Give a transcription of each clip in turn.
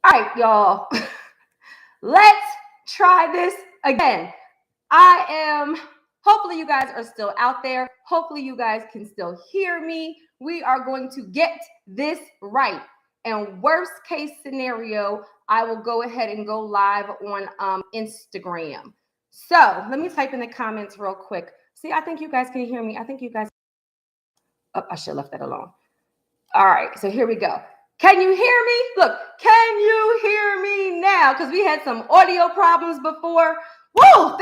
All right, y'all. Let's try this again. Hopefully you guys are still out there. Hopefully you guys can still hear me. We are going to get this right. And worst case scenario, I will go ahead and go live on Instagram. So let me type in the comments real quick. See, I think you guys can hear me. I think you guys, I should have left that alone. All right, so here we go. Can you hear me? Look, can you hear me now? Because we had some audio problems before. Woo,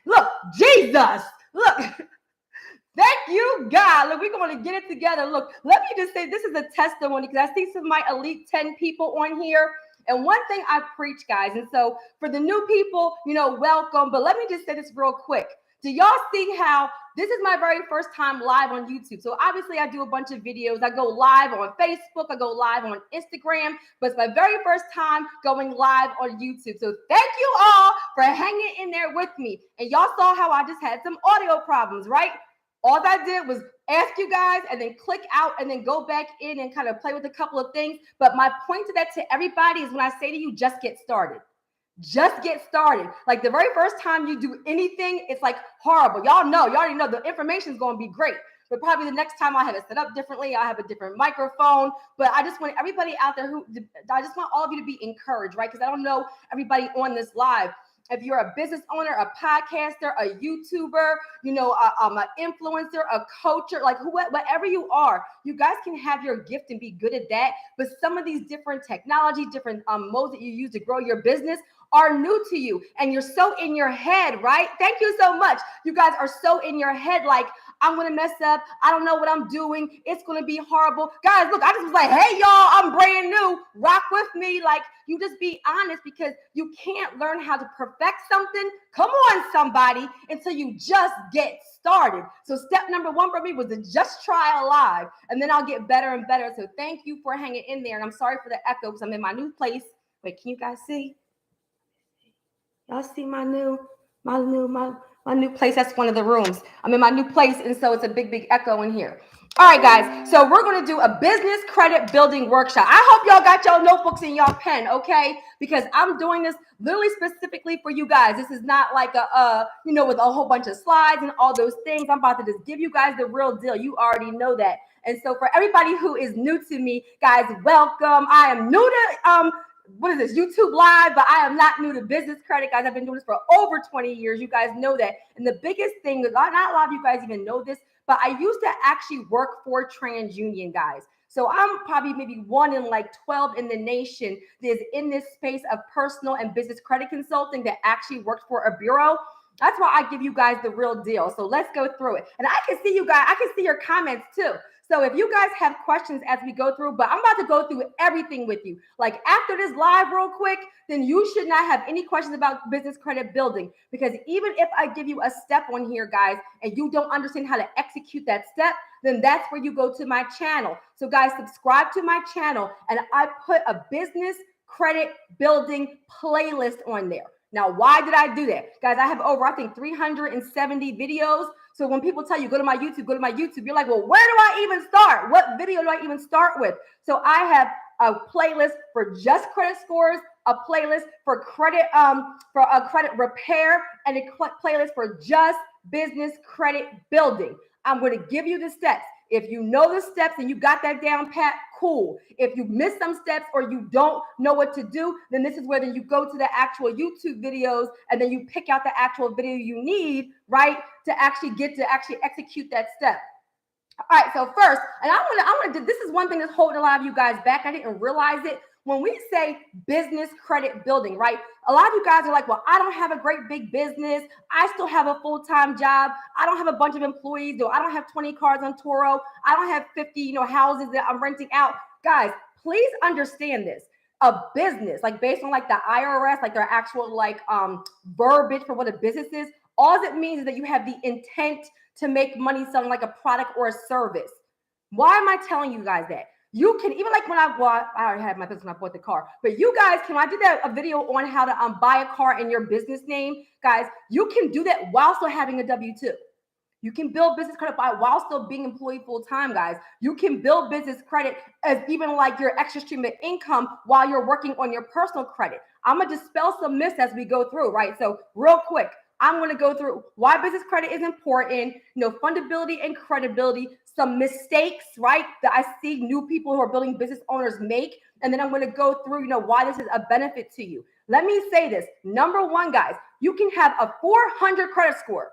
look, Jesus, look. Thank you, God. Look, we're going to get it together. Look, let me just say this is a testimony because I see some of my elite 10 people on here. And one thing I preach, guys, and so for the new people, welcome. But let me just say this real quick. Do y'all see how this is my very first time live on YouTube? So obviously I do a bunch of videos. I go live on Facebook. I go live on Instagram. But it's my very first time going live on YouTube. So thank you all for hanging in there with me. And y'all saw how I just had some audio problems, right? All I did was ask you guys and then click out and then go back in and kind of play with a couple of things. But my point to that to everybody is when I say to you, just get started. Just get started. Like the very first time you do anything, it's like horrible. Y'all already know the information is going to be great. But probably the next time I have it set up differently. I have a different microphone. But I just want everybody out there I just want all of you to be encouraged, right? Because I don't know everybody on this live. If you're a business owner, a podcaster, a YouTuber, an influencer, a coacher, like whatever you are, you guys can have your gift and be good at that. But some of these different technology, different modes that you use to grow your business are new to you. And you're so in your head, right? Thank you so much. You guys are so in your head, like, I'm going to mess up. I don't know what I'm doing. It's going to be horrible. Guys, look, I just was like, hey, y'all, I'm brand new. Rock with me. Like, you just be honest because you can't learn how to perfect something. Come on, somebody, until you just get started. So step number one for me was to just try live, and then I'll get better and better. So thank you for hanging in there. And I'm sorry for the echo because I'm in my new place. Wait, can you guys see? Y'all see my new place? That's one of the rooms. I'm in my new place, and so it's a big echo in here. All right, guys. So we're going to do a business credit building workshop. I hope y'all got y'all notebooks and y'all pen, okay? Because I'm doing this literally specifically for you guys. This is not like with a whole bunch of slides and all those things. I'm about to just give you guys the real deal. You already know that. And so for everybody who is new to me, guys, welcome. I am new to what is this, YouTube Live, but I am not new to business credit, guys. I've been doing this for over 20 years. You guys know that. And the biggest thing, not a lot of you guys even know this, but I used to actually work for TransUnion, guys. So I'm probably maybe 1 in like 12 in the nation that is in this space of personal and business credit consulting that actually worked for a bureau. That's why I give you guys the real deal. So let's go through it. And I can see you guys, I can see your comments too. So if you guys have questions as we go through, but I'm about to go through everything with you. Like after this live real quick, then you should not have any questions about business credit building. Because even if I give you a step on here, guys, and you don't understand how to execute that step, then that's where you go to my channel. So guys, subscribe to my channel, and I put a business credit building playlist on there. Now, why did I do that? Guys, I have over, I think, 370 videos. So when people tell you, go to my YouTube, you're like, well, where do I even start? What video do I even start with? So I have a playlist for just credit scores, a playlist for credit, for a credit repair, and a playlist for just business credit building. I'm going to give you the steps. If you know the steps and you got that down pat, cool. If you miss some steps or you don't know what to do, then this is where then you go to the actual YouTube videos and then you pick out the actual video you need, right, to actually execute that step. All right, so first, and I want to, this is one thing that's holding a lot of you guys back. I didn't realize it. When we say business credit building, right? A lot of you guys are like, well, I don't have a great big business. I still have a full-time job. I don't have a bunch of employees. I don't have 20 cars on Turo. I don't have 50, houses that I'm renting out. Guys, please understand this. A business, like based on like the IRS, like their actual like verbiage for what a business is, all it means is that you have the intent to make money selling like a product or a service. Why am I telling you guys that? You can, even like when I already had my business when I bought the car, but you guys can, I did a video on how to buy a car in your business name. Guys, you can do that while still having a W-2. You can build business credit while still being employed full time, guys. You can build business credit as even like your extra stream of income while you're working on your personal credit. I'm going to dispel some myths as we go through, right? So real quick, I'm going to go through why business credit is important, fundability and credibility, some mistakes, right, that I see new people who are building business owners make. And then I'm going to go through, why this is a benefit to you. Let me say this. Number one, guys, you can have a 400 credit score.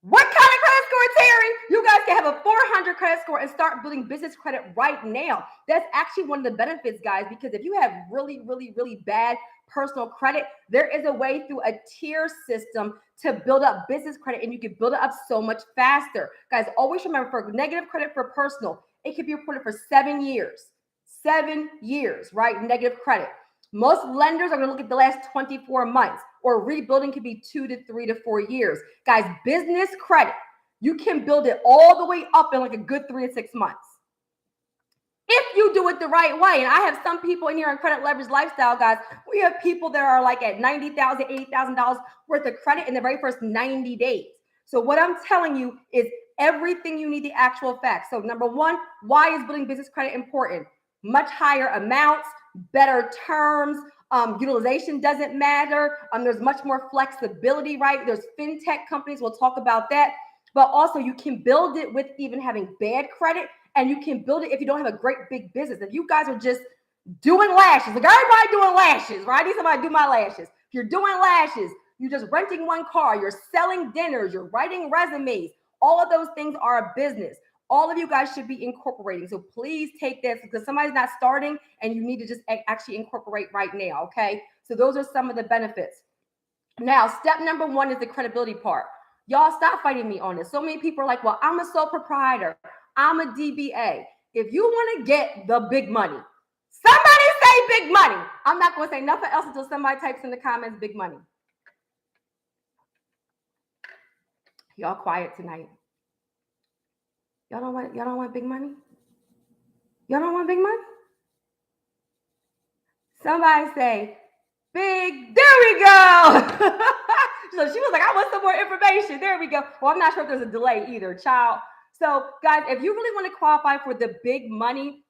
What kind of credit score, Terry? You guys can have a 400 credit score and start building business credit right now. That's actually one of the benefits, guys, because if you have really, really, really bad personal credit, there is a way through a tier system to build up business credit, and you can build it up so much faster. Guys, always remember, for negative credit for personal, it can be reported for 7 years. 7 years, right? Negative credit. Most lenders are going to look at the last 24 months, or rebuilding could be 2 to 3 to 4 years. Guys, business credit, you can build it all the way up in like a good 3 to 6 months. If you do it the right way. And I have some people in here on Credit Leverage Lifestyle, guys. We have people that are like at $90,000, $80,000 worth of credit in the very first 90 days. So what I'm telling you is everything you need, the actual facts. So number one, why is building business credit important? Much higher amounts, better terms, utilization doesn't matter. There's much more flexibility, right? There's fintech companies, we'll talk about that. But also you can build it with even having bad credit, and you can build it if you don't have a great big business. If you guys are just doing lashes, like everybody doing lashes, right? I need somebody to do my lashes. If you're doing lashes, you're just renting one car, you're selling dinners, you're writing resumes, all of those things are a business. All of you guys should be incorporating. So please take this, because somebody's not starting and you need to just actually incorporate right now, okay? So those are some of the benefits. Now, step number one is the credibility part. Y'all stop fighting me on this. So many people are like, well, I'm a sole proprietor. I'm a DBA. If you want to get the big money, somebody say big money. I'm not going to say nothing else until somebody types in the comments big money. Y'all quiet tonight. Y'all don't want big money? Y'all don't want big money? Somebody say, big, there we go. So she was like, I want some more information. There we go. Well, I'm not sure if there's a delay either, child. So guys, if you really want to qualify for the big money,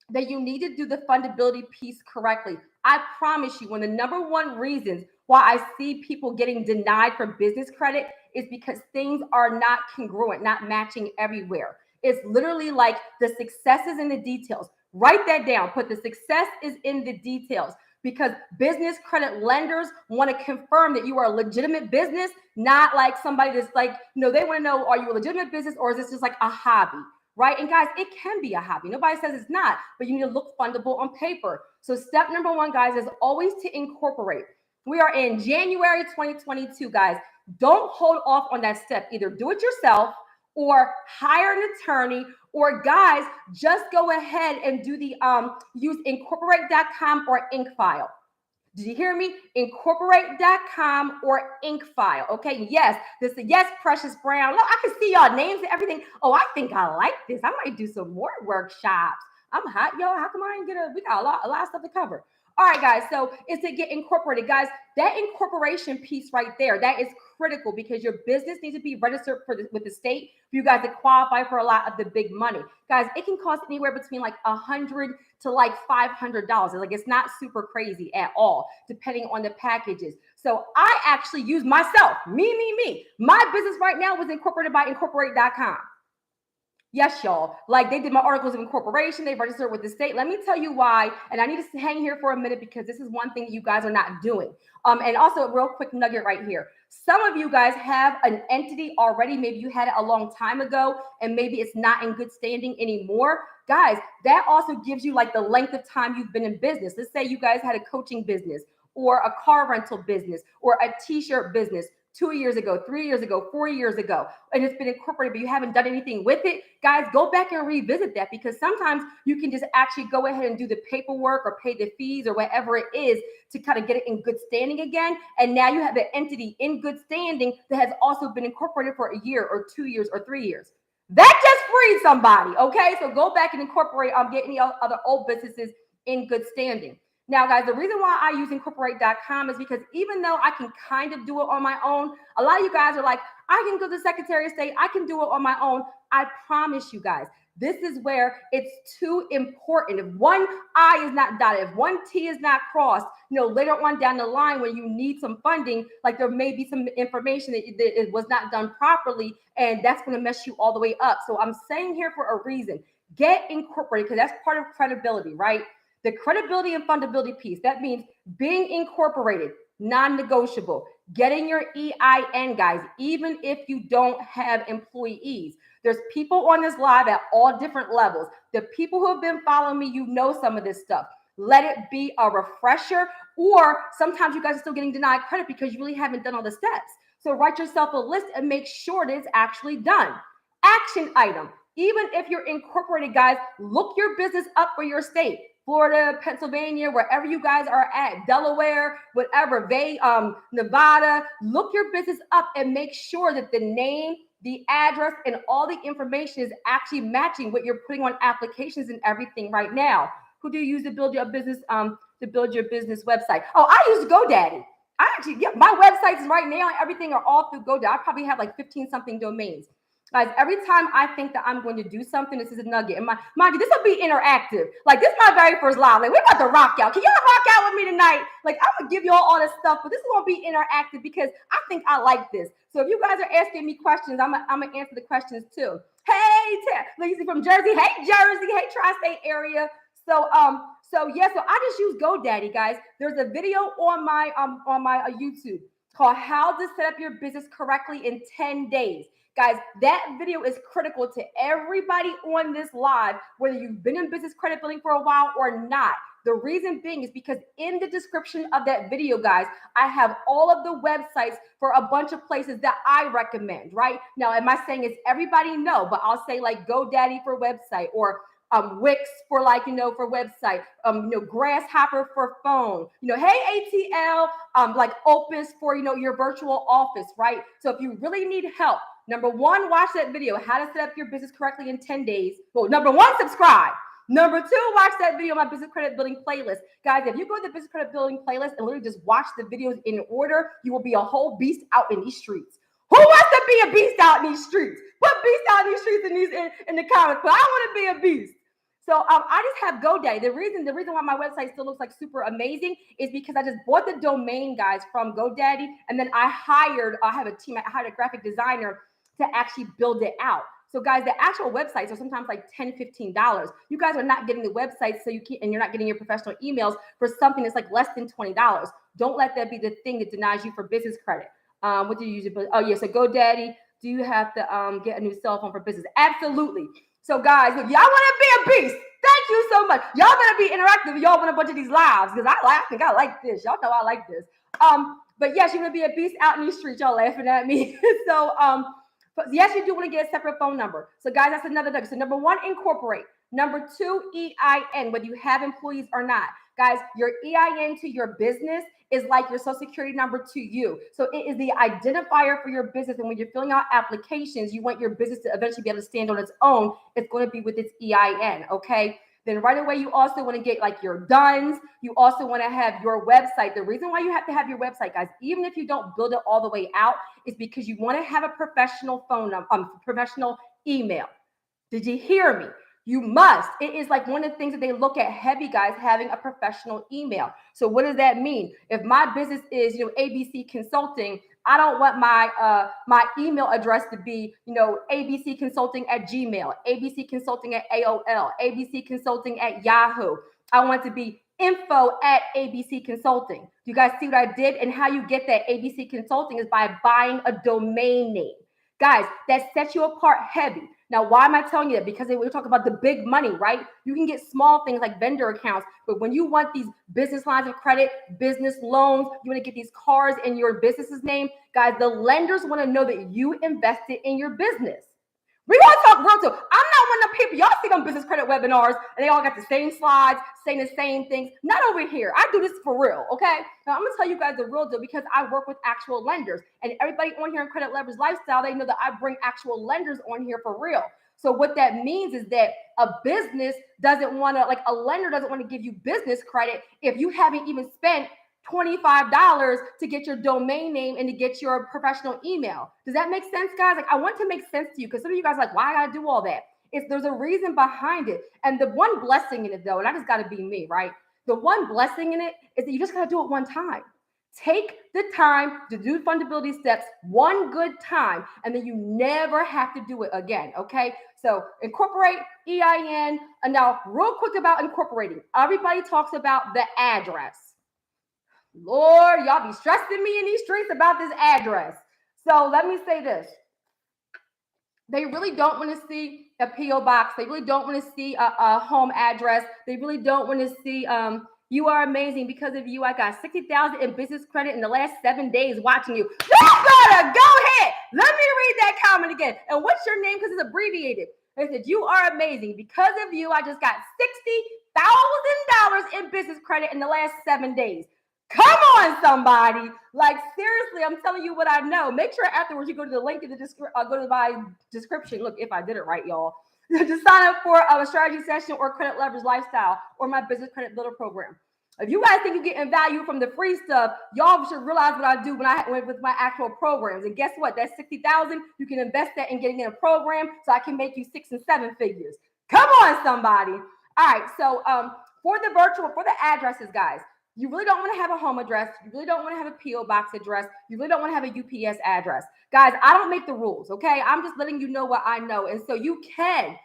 then you need to do the fundability piece correctly. I promise you, one of the number one reasons why I see people getting denied for business credit is because things are not congruent, not matching everywhere. It's literally like the success is in the details. Write that down. Put the success is in the details, because business credit lenders want to confirm that you are a legitimate business, not like somebody that's like, they want to know, are you a legitimate business or is this just like a hobby, right? And guys, it can be a hobby. Nobody says it's not, but you need to look fundable on paper. So step number one, guys, is always to incorporate. We are in January 2022, guys. Don't hold off on that step. Either do it yourself or hire an attorney, or guys, just go ahead and do the use incorporate.com or InkFile. Did you hear me? Incorporate.com or InkFile. Okay, yes, yes, Precious Brown. Look, I can see y'all names and everything. Oh, I think I like this. I might do some more workshops. I'm hot, y'all. How come I didn't we got a lot of stuff to cover. All right, guys, so it's to get incorporated. Guys, that incorporation piece right there, that is critical, because your business needs to be registered with the state for you guys to qualify for a lot of the big money. Guys, it can cost anywhere between like $100 to like $500. Like, it's not super crazy at all, depending on the packages. So I actually use myself, me. My business right now was incorporated by incorporate.com. Yes, y'all. Like, they did my articles of incorporation. They registered with the state. Let me tell you why. And I need to hang here for a minute, because this is one thing that you guys are not doing. And also a real quick nugget right here. Some of you guys have an entity already. Maybe you had it a long time ago, and maybe it's not in good standing anymore. Guys, that also gives you like the length of time you've been in business. Let's say you guys had a coaching business, or a car rental business, or a t-shirt business 2 years ago, 3 years ago, 4 years ago, and it's been incorporated, but you haven't done anything with it. Guys, go back and revisit that, because sometimes you can just actually go ahead and do the paperwork or pay the fees or whatever it is to kind of get it in good standing again. And now you have an entity in good standing that has also been incorporated for a year or 2 years or 3 years. That just freed somebody, okay? So go back and incorporate get any other old businesses in good standing. Now, guys, the reason why I use incorporate.com is because even though I can kind of do it on my own, a lot of you guys are like, I can go to the Secretary of State, I can do it on my own. I promise you guys, this is where it's too important. If one I is not dotted, if one T is not crossed, later on down the line when you need some funding, like there may be some information that it was not done properly, and that's going to mess you all the way up. So I'm saying here for a reason, get incorporated, because that's part of credibility, right? The credibility and fundability piece, that means being incorporated, non-negotiable. Getting your EIN, guys, even if you don't have employees. There's people on this live at all different levels. The people who have been following me, you know some of this stuff. Let it be a refresher, or sometimes you guys are still getting denied credit because you really haven't done all the steps. So write yourself a list and make sure that it's actually done. Action item. Even if you're incorporated, guys, look your business up for your state. Florida, Pennsylvania, wherever you guys are at, Delaware, whatever, Nevada, look your business up and make sure that the name, the address, and all the information is actually matching what you're putting on applications and everything right now. Who do you use to build your business, website? Oh, I use GoDaddy. My websites right now, everything are all through GoDaddy. I probably have like 15 something domains. Guys, every time I think that I'm going to do something, this is a nugget. And mind you, this will be interactive. Like, this is my very first live. Like, we're about to rock out. Can y'all rock out with me tonight? Like, I'm going to give y'all all this stuff, but this is going to be interactive because I think I like this. So if you guys are asking me questions, I'm going to answer the questions too. Hey, Lacey from Jersey. Hey, Jersey. Hey, tri-state area. So I just use GoDaddy, guys. There's a video on my YouTube called How to Set Up Your Business Correctly in 10 Days. Guys, that video is critical to everybody on this live, whether you've been in business credit building for a while or not. The reason being is because in the description of that video, guys, I have all of the websites for a bunch of places that I recommend, right? Now, am I saying it's everybody? No, but I'll say like GoDaddy for website, or Wix for for website, Grasshopper for phone, hey, ATL, like Opus for, your virtual office, right? So if you really need help, number one, watch that video, how to set up your business correctly in 10 days. Well, number one, subscribe. Number two, watch that video, my business credit building playlist. Guys, if you go to the business credit building playlist and literally just watch the videos in order, you will be a whole beast out in these streets. Who wants to be a beast out in these streets? Put beast out in these streets in the comments, but I want to be a beast. So I just have GoDaddy. The reason why my website still looks like super amazing is because I just bought the domain, guys, from GoDaddy, and then I hired a graphic designer to actually build it out. So guys, the actual websites are sometimes like $10, $15. You guys are not getting the websites, and you're not getting your professional emails for something that's like less than $20. Don't let that be the thing that denies you for business credit. What do you use it? Oh yeah, so GoDaddy. Do you have to get a new cell phone for business? Absolutely. So guys, if y'all want to be a beast, thank you so much. Y'all better be interactive. Y'all want a bunch of these lives, because I think I like this. Y'all know I like this. But yes, you're gonna be a beast out in these streets. Y'all laughing at me. So but yes, you do want to get a separate phone number. So guys, that's another thing. So number one, incorporate. Number two, EIN, whether you have employees or not. Guys, your EIN to your business is like your social security number to you. So it is the identifier for your business. And when you're filling out applications, you want your business to eventually be able to stand on its own. It's going to be with its EIN, okay? Then right away, you also want to get like your DUNS. You also want to have your website. The reason why you have to have your website, guys, even if you don't build it all the way out, is because you want to have a professional phone number, professional email. Did you hear me? You must. It is like one of the things that they look at heavy, guys, having a professional email. So what does that mean? If my business is, ABC Consulting, I don't want my email address to be, abcconsulting@gmail, abcconsulting@AOL, abcconsulting@Yahoo. I want it to be info@ABC Consulting. You guys see what I did? And how you get that ABC Consulting is by buying a domain name. Guys, that sets you apart heavy. Now, why am I telling you that? Because we're talking about the big money, right? You can get small things like vendor accounts, but when you want these business lines of credit, business loans, you want to get these cars in your business's name, guys, the lenders want to know that you invested in your business. We're going to talk real too. I'm not one of the people, y'all see them business credit webinars, and they all got the same slides, saying the same things. Not over here. I do this for real, okay? Now, I'm going to tell you guys the real deal because I work with actual lenders. And everybody on here in Credit Leverage Lifestyle, they know that I bring actual lenders on here for real. So what that means is that a business doesn't want to, like a lender doesn't want to give you business credit if you haven't even spent $25 to get your domain name and to get your professional email. Does that make sense, guys? Like, I want to make sense to you, because some of you guys are like, why I gotta do all that? There's a reason behind it. And the one blessing in it, though, and I just gotta be me, right? The one blessing in it is that you just gotta do it one time. Take the time to do fundability steps one good time, and then you never have to do it again, okay? So incorporate EIN. And now, real quick about incorporating. Everybody talks about the address. Lord, y'all be stressing me in these streets about this address. So let me say this. They really don't want to see a P.O. box. They really don't want to see a home address. They really don't want to see, you are amazing. Because of you, I got 60,000 in business credit in the last 7 days watching you. You better go ahead. Let me read that comment again. And what's your name? Because it's abbreviated. They said, you are amazing. Because of you, I just got $60,000 in business credit in the last 7 days. Come on, somebody. Like, seriously, I'm telling you what I know. Make sure afterwards you go to the link in the go to my description. Look, if I did it right, y'all. To sign up for a strategy session or credit leverage lifestyle or my business credit builder program. If you guys think you're getting value from the free stuff, y'all should realize what I do when I went with my actual programs. And guess what? That's 60,000. You can invest that in getting in a program so I can make you 6 and 7 figures. Come on, somebody. All right. So for the addresses, guys, you really don't want to have a home address. You really don't want to have a P.O. box address. You really don't want to have a UPS address. Guys, I don't make the rules, okay? I'm just letting you know what I know. And so you can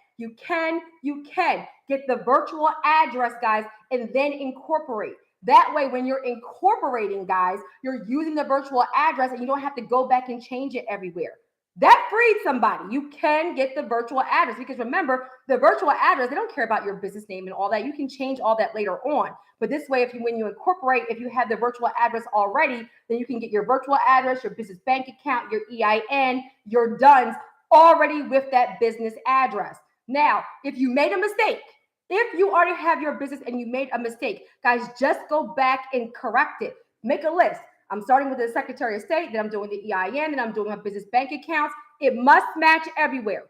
get the virtual address, guys, and then incorporate. That way, when you're incorporating, guys, you're using the virtual address and you don't have to go back and change it everywhere. That freed somebody. You can get the virtual address, because remember, the virtual address, they don't care about your business name and all that. You can change all that later on. But this way, when you incorporate, if you have the virtual address already, then you can get your virtual address, your business bank account, your EIN, your DUNS already with that business address. Now, if you made a mistake, if you already have your business and you made a mistake, guys, just go back and correct it. Make a list. I'm starting with the Secretary of State, then I'm doing the EIN, then I'm doing my business bank accounts. It must match everywhere.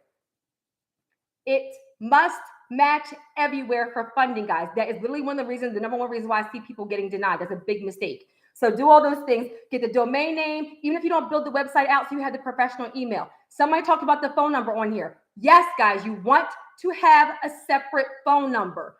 It must match everywhere for funding, guys. That is literally one of the reasons, the number one reason why I see people getting denied. That's a big mistake. So do all those things. Get the domain name, even if you don't build the website out, so you have the professional email. Somebody talked about the phone number on here. Yes, guys, you want to have a separate phone number.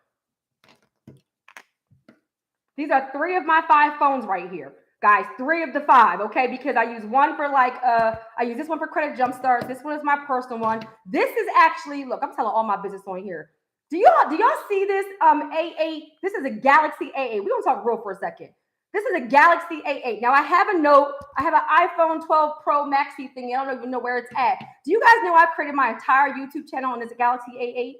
These are 3 of my 5 phones right here. Guys, 3 of the 5, okay? Because I use one for I use this one for credit jumpstart. This one is my personal one. This is actually, look, I'm telling all my business on here. Do y'all see this A8? This is a Galaxy A8. We're gonna talk real for a second. This is a Galaxy A8. Now I have a note. I have an iPhone 12 Pro Maxi thing. I don't even know where it's at. Do you guys know I created my entire YouTube channel on this Galaxy A8?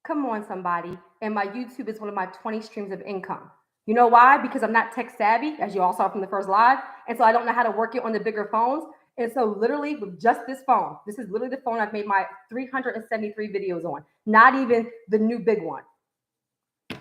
Come on, somebody. And my YouTube is one of my 20 streams of income. You know why? Because I'm not tech savvy, as you all saw from the first live. And so I don't know how to work it on the bigger phones. And so literally with just this phone, this is literally the phone I've made my 373 videos on, not even the new big one.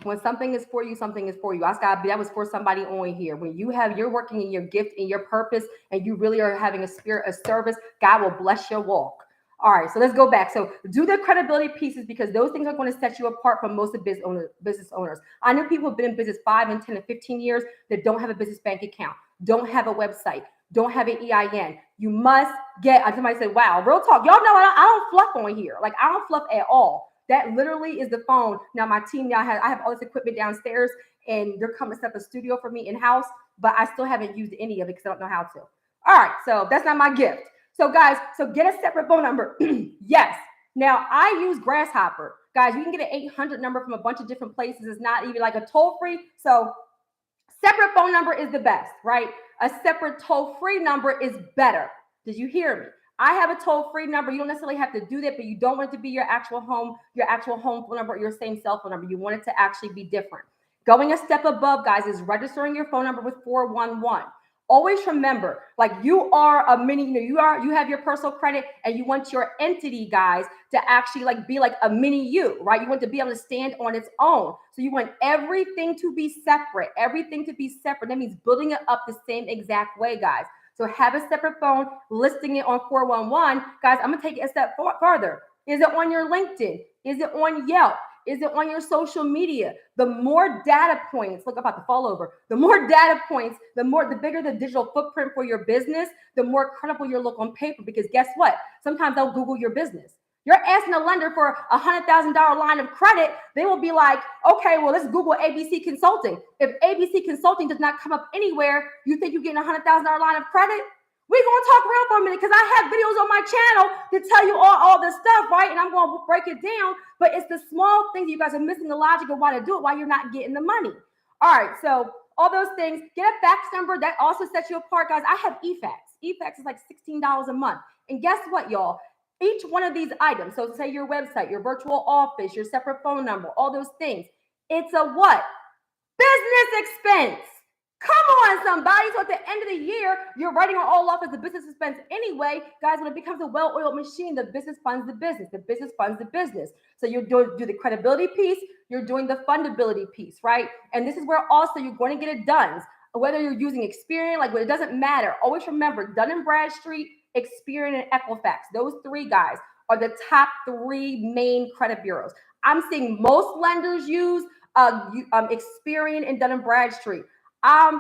When something is for you, something is for you. That was for somebody on here. When you're working in your gift and your purpose, and you really are having a spirit of service, God will bless your walk. All right, so let's go back. So do the credibility pieces, because those things are going to set you apart from most of business owners. I know people have been in business 5 and 10 and 15 years that don't have a business bank account, don't have a website, don't have an EIN. You must get, somebody said, wow, real talk. Y'all know I don't fluff on here. Like, I don't fluff at all. That literally is the phone. Now, my team I have all this equipment downstairs, and they're coming to set up a studio for me in-house, but I still haven't used any of it because I don't know how to. All right, so that's not my gift. So guys, get a separate phone number. Yes. Now, I use Grasshopper. Guys, you can get an 800 number from a bunch of different places. It's not even like a toll-free. So separate phone number is the best, right? A separate toll-free number is better. Did you hear me? I have a toll-free number. You don't necessarily have to do that, but you don't want it to be your actual home phone number, or your same cell phone number. You want it to actually be different. Going a step above, guys, is registering your phone number with 411. Always remember, like, you are a mini, you have your personal credit, and you want your entity, guys, to actually be like a mini you, right? You want to be able to stand on its own. So you want everything to be separate. That means building it up the same exact way, guys. So have a separate phone, listing it on 411. Guys, I'm going to take it a step farther. Is it on your LinkedIn? Is it on Yelp? Is it on your social media? The more data points, look, I'm about to fall over. The more data points, the bigger the digital footprint for your business, the more credible you look on paper. Because guess what? Sometimes they'll Google your business. You're asking a lender for a $100,000 line of credit. They will be like, okay, well, let's Google ABC Consulting. If ABC Consulting does not come up anywhere, you think you're getting a $100,000 line of credit? We're going to talk real for a minute because I have videos on my channel to tell you all this stuff, right? And I'm going to break it down. But it's the small things you guys are missing the logic of why to do it, why you're not getting the money. All right, so all those things. Get a fax number. That also sets you apart, guys. I have eFax. eFax is like $16 a month. And guess what, y'all? Each one of these items, so say your website, your virtual office, your separate phone number, all those things, it's a what? Business expense. Come on, somebody. So at the end of the year, you're writing it all off as a business expense anyway. Guys, when it becomes a well-oiled machine, the business funds the business. The business funds the business. So you do the credibility piece, you're doing the fundability piece, right? And this is where also you're going to get it done. Whether you're using Experian, like, it doesn't matter. Always remember, Dun & Bradstreet, Experian, and Equifax. Those three guys are the top three main credit bureaus. I'm seeing most lenders use Experian and Dun & Bradstreet. I'm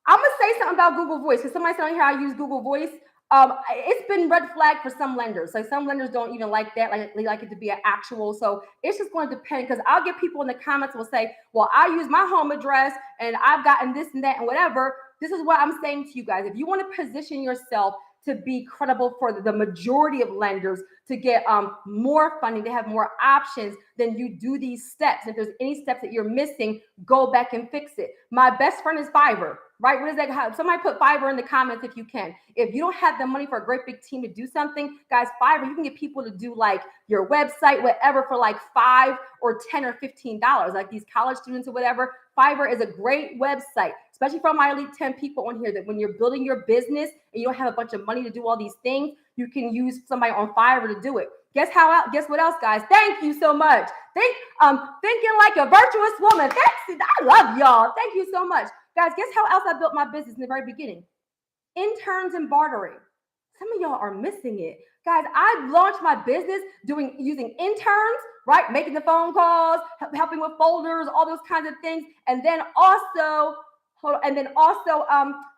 gonna say something about Google Voice because somebody said on here I use Google Voice. It's been red flagged for some lenders. So some lenders don't even like that. Like, they like it to be an actual. So it's just going to depend, because I'll get people in the comments who will say, well, I use my home address and I've gotten this and that and whatever. This is what I'm saying to you guys. If you want to position yourself to be credible for the majority of lenders, to get more funding, to have more options, then you do these steps. If there's any steps that you're missing, go back and fix it. My best friend is Fiverr, right? What is that? Somebody put Fiverr in the comments if you can. If you don't have the money for a great big team to do something, guys, Fiverr, you can get people to do like your website, whatever, for like $5 or $10 or $15, like these college students or whatever. Fiverr is a great website, especially for my elite 10 people on here, that when you're building your business and you don't have a bunch of money to do all these things, you can use somebody on Fiverr to do it. Guess what else, guys? Thank you so much. Thinking like a virtuous woman. I love y'all. Thank you so much. Guys, guess how else I built my business in the very beginning? Interns and bartering. Some of y'all are missing it. Guys, I launched my business using interns, right? Making the phone calls, helping with folders, all those kinds of things. And then also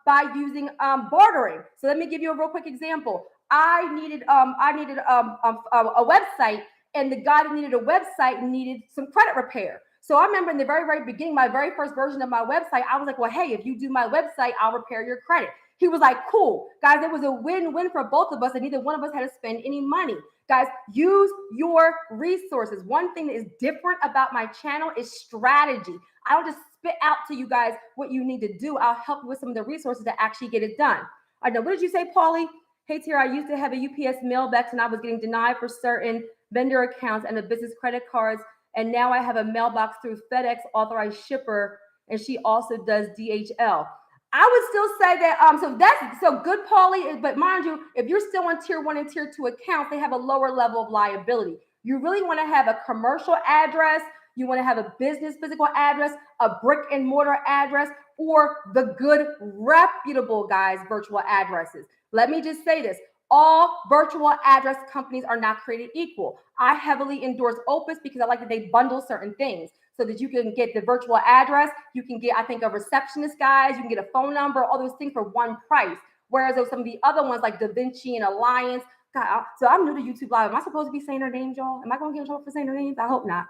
by using bartering. So let me give you a real quick example. I needed a website, and the guy that needed a website needed some credit repair. So I remember in the very, very beginning, my very first version of my website, I was like, well, hey, if you do my website, I'll repair your credit. He was like, cool. Guys, it was a win-win for both of us, and neither one of us had to spend any money. Guys, use your resources. One thing that is different about my channel is strategy. I don't just spit out to you guys what you need to do. I'll help you with some of the resources to actually get it done. I know. What did you say, Paulie? Hey, Tara, I used to have a UPS mailbox, and I was getting denied for certain vendor accounts and the business credit cards. And now I have a mailbox through FedEx authorized shipper, and she also does DHL. I would still say that, so good, Paulie. But mind you, if you're still on tier 1 and tier 2 accounts, they have a lower level of liability. You really want to have a commercial address. You want to have a business physical address, a brick and mortar address, or the good, reputable, guys, virtual addresses. Let me just say this. All virtual address companies are not created equal. I heavily endorse Opus because I like that they bundle certain things so that you can get the virtual address. You can get, I think, a receptionist, guys. You can get a phone number, all those things for one price. Whereas some of the other ones like DaVinci and Alliance. God, so I'm new to YouTube Live. Am I supposed to be saying their names, y'all? Am I going to get in trouble for saying their names? I hope not.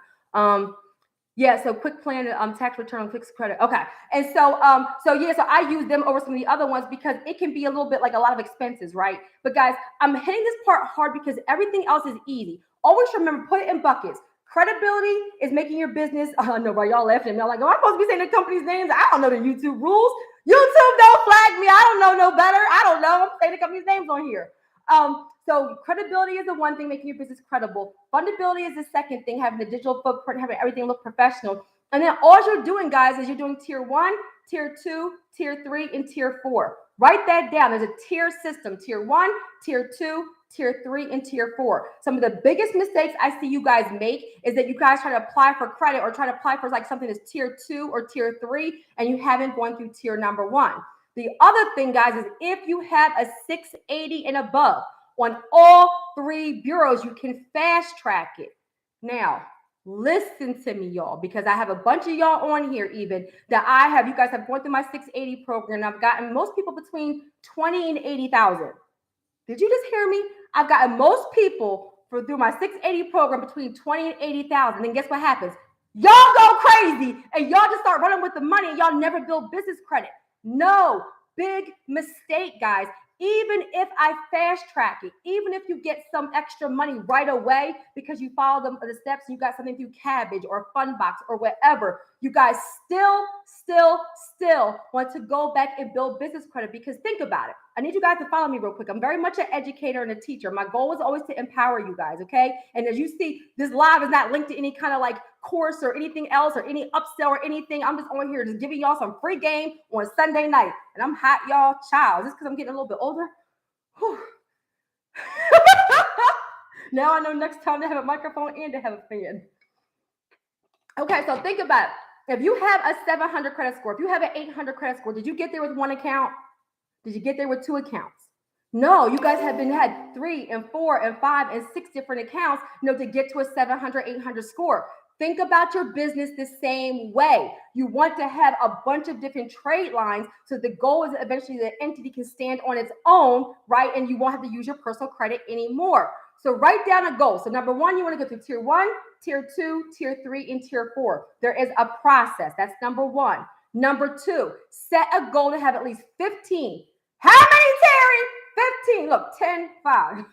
Yeah, so quick plan, tax return, quick credit. Okay. And so I use them over some of the other ones because it can be a little bit like a lot of expenses, right? But guys, I'm hitting this part hard because everything else is easy. Always remember, put it in buckets. Credibility is making your business. Oh, no, right? Y'all laughing at me. I'm like, am I supposed to be saying the company's names? I don't know the YouTube rules. YouTube don't flag me. I don't know no better. I don't know. I'm saying the company's names on here. So credibility is the one thing, making your business credible. Fundability is the second thing, having the digital footprint, having everything look professional. And then all you're doing, guys, is you're doing tier 1, tier 2, tier 3, and tier 4. Write that down. There's a tier system, tier 1, tier 2, tier 3, and tier 4. Some of the biggest mistakes I see you guys make is that you guys try to apply for credit or try to apply for like something that's tier 2 or tier 3, and you haven't gone through tier number 1. The other thing, guys, is if you have a 680 and above on all 3 bureaus, you can fast track it. Now, listen to me, y'all, because I have a bunch of y'all on here even that you guys have gone through my 680 program. I've gotten most people between 20 and 80,000. Did you just hear me? I've gotten most people through my 680 program between 20 and 80,000. And guess what happens? Y'all go crazy and y'all just start running with the money and y'all never build business credit. No, big mistake, guys. Even if I fast track it, even if you get some extra money right away because you follow the steps and you got something through Cabbage or Funbox or whatever, you guys still want to go back and build business credit. Because think about it. I need you guys to follow me real quick. I'm very much an educator and a teacher. My goal is always to empower you guys, okay? And as you see, this live is not linked to any kind of like course or anything else or any upsell or anything. I'm just on here just giving y'all some free game on Sunday night. And I'm hot, y'all. Child. Just because I'm getting a little bit older. Now I know next time to have a microphone and to have a fan. Okay, so think about it. If you have a 700 credit score, if you have an 800 credit score, did you get there with one account? Did you get there with 2 accounts? No, you guys have had 3 and 4 and 5 and 6 different accounts, to get to a 700, 800 score. Think about your business the same way. You want to have a bunch of different trade lines. So the goal is that eventually the entity can stand on its own, right? And you won't have to use your personal credit anymore. So write down a goal. So number 1, you want to go through tier 1, tier 2, tier 3, and tier 4. There is a process. That's number 1. Number 2, set a goal to have at least 15. How many, Terry? 15. Look, 10, 5.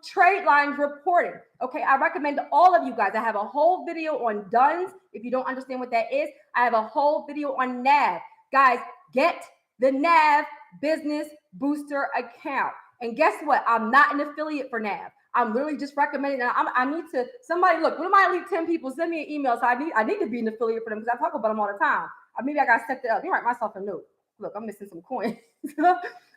Trade lines reporting. Okay, I recommend all of you guys. I have a whole video on DUNS. If you don't understand what that is, I have a whole video on NAV. Guys, get the NAV Business Booster account. And guess what? I'm not an affiliate for NAV. I'm literally just recommending. I need to. Somebody look. One of my elite 10 people send me an email. So I need to be an affiliate for them because I talk about them all the time. Maybe I got to set that up. Let me write myself a note. Look, I'm missing some coins.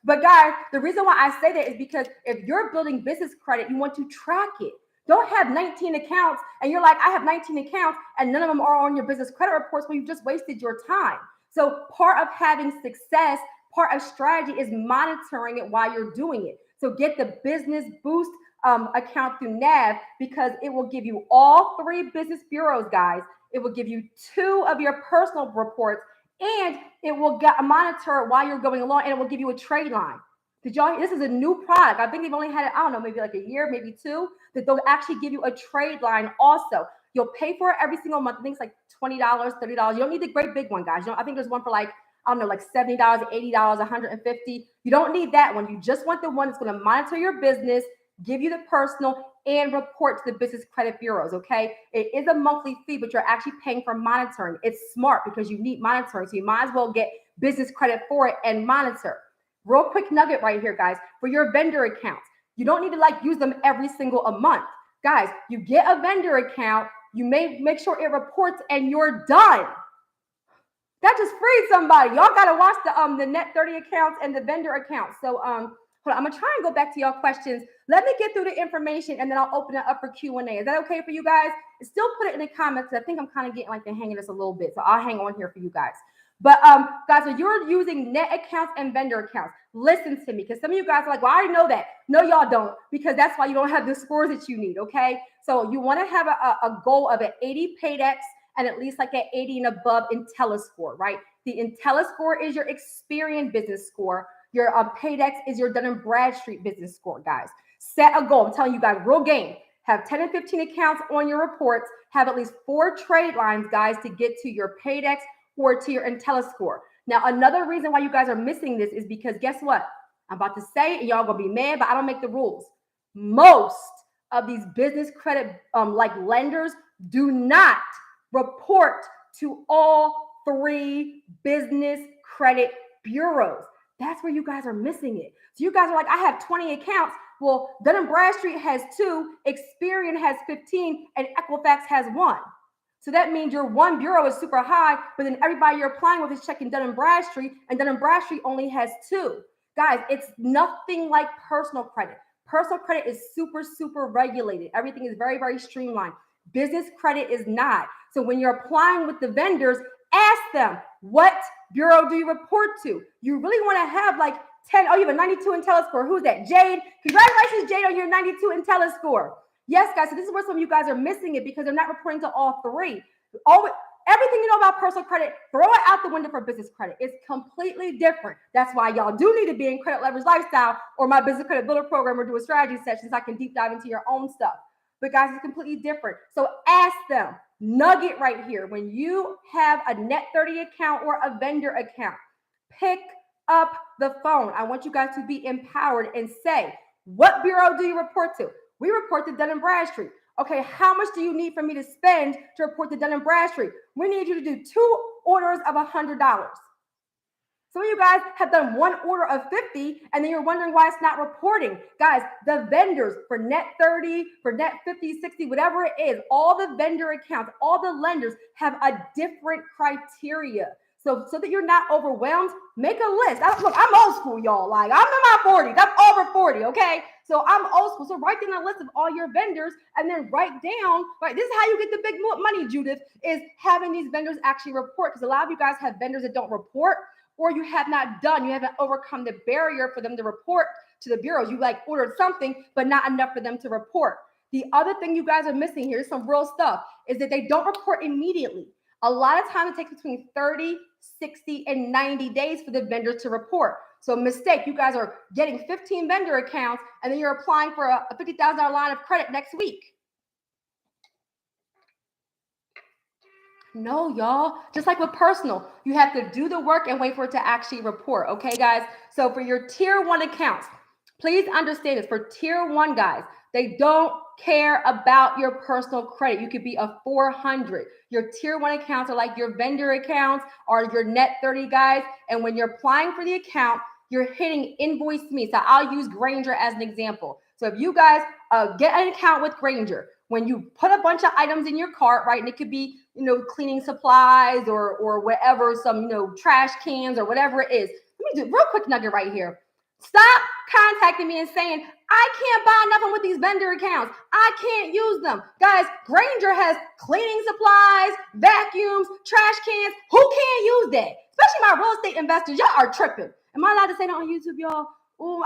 But guys, the reason why I say that is because if you're building business credit, you want to track it. Don't have 19 accounts and you're like, I have 19 accounts and none of them are on your business credit reports. Well, you've just wasted your time. So part of having success, part of strategy is monitoring it while you're doing it. So get the Business Boost account through NAV because it will give you all 3 business bureaus, guys. It will give you 2 of your personal reports. And it will monitor while you're going along, and it will give you a trade line. This is a new product. I think they've only had it, I don't know, maybe like a year, maybe 2, that they'll actually give you a trade line also. You'll pay for it every single month. I think it's like $20, $30. You don't need the great big one, guys. I think there's one for like, I don't know, like $70, $80, $150. You don't need that one. You just want the one that's going to monitor your business, give you the personal, and report to the business credit bureaus, okay? It is a monthly fee, but you're actually paying for monitoring. It's smart because you need monitoring, so you might as well get business credit for it and monitor. Real quick nugget right here, guys, for your vendor accounts. You don't need to use them every single month. Guys, you get a vendor account, you may make sure it reports, and you're done. That just freed somebody. Y'all got to watch the net 30 accounts and the vendor accounts. So, I'm going to try and go back to y'all questions. Let me get through the information and then I'll open it up for Q&A. Is that okay for you guys? Still put it in the comments. I think I'm kind of getting the hang of this a little bit. So I'll hang on here for you guys. But guys, so you're using net accounts and vendor accounts. Listen to me because some of you guys are like, well, I already know that. No, y'all don't, because that's why you don't have the scores that you need, okay? So you want to have a goal of an 80 PAYDEX and at least an 80 and above IntelliScore, right? The IntelliScore is your Experian business score. Your PAYDEX is your Dun & Bradstreet business score, guys. Set a goal. I'm telling you guys, real game. Have 10 and 15 accounts on your reports. Have at least 4 trade lines, guys, to get to your PAYDEX or to your IntelliScore. Now, another reason why you guys are missing this is because guess what? I'm about to say it, and y'all gonna be mad, but I don't make the rules. Most of these business credit lenders do not report to all 3 business credit bureaus. That's where you guys are missing it. So you guys are like, I have 20 accounts. Well, Dun & Bradstreet has 2, Experian has 15, and Equifax has 1. So that means your one bureau is super high, but then everybody you're applying with is checking Dun & Bradstreet, and Dun & Bradstreet only has 2. Guys, it's nothing like personal credit. Personal credit is super, super regulated. Everything is very, very streamlined. Business credit is not. So when you're applying with the vendors, ask them, What bureau do you report to? You really want to have like 10. Oh, you have a 92 IntelliScore. Who's that? Jade. Congratulations, Jade, on your 92 IntelliScore. Yes, guys. So this is where some of you guys are missing it because they're not reporting to all three. Everything you know about personal credit, throw it out the window for business credit. It's completely different. That's why y'all do need to be in Credit Leverage Lifestyle or my Business Credit Builder program or do a strategy session so I can deep dive into your own stuff. But guys, it's completely different. So ask them. Nugget right here. When you have a net 30 account or a vendor account, pick up the phone. I want you guys to be empowered and say, what bureau do you report to? We report to Dun & Bradstreet. Okay, how much do you need for me to spend to report to Dun & Bradstreet? We need you to do 2 orders of $100. Some of you guys have done 1 order of 50 and then you're wondering why it's not reporting. Guys, the vendors for net 30, for net 50, 60, whatever it is, all the vendor accounts, all the lenders have a different criteria. So that you're not overwhelmed, make a list. Look, I'm old school, y'all. Like, I'm in my 40s. I'm over 40, okay? So I'm old school. So write down a list of all your vendors and then write down, right? This is how you get the big money, Judith, is having these vendors actually report. Because a lot of you guys have vendors that don't report, or you have not done, you haven't overcome the barrier for them to report to the bureaus. You like ordered something, but not enough for them to report. The other thing you guys are missing here, some real stuff, is that they don't report immediately. A lot of times it takes between 30, 60, and 90 days for the vendors to report. So mistake, you guys are getting 15 vendor accounts and then you're applying for a $50,000 line of credit next week. No, y'all, just like with personal, you have to do the work and wait for it to actually report. Okay, guys. So for your tier 1 accounts, please understand this. For tier 1 guys, they don't care about your personal credit. You could be a 400. Your tier 1 accounts are like your vendor accounts or your net 30 guys. And when you're applying for the account, you're hitting invoice me. So I'll use Granger as an example. So if you guys get an account with Granger, when you put a bunch of items in your cart, right, and it could be, cleaning supplies or whatever, some, trash cans or whatever it is. Let me do a real quick nugget right here. Stop contacting me and saying, I can't buy nothing with these vendor accounts. I can't use them. Guys, Granger has cleaning supplies, vacuums, trash cans. Who can't use that? Especially my real estate investors. Y'all are tripping. Am I allowed to say that on YouTube, y'all? Oh,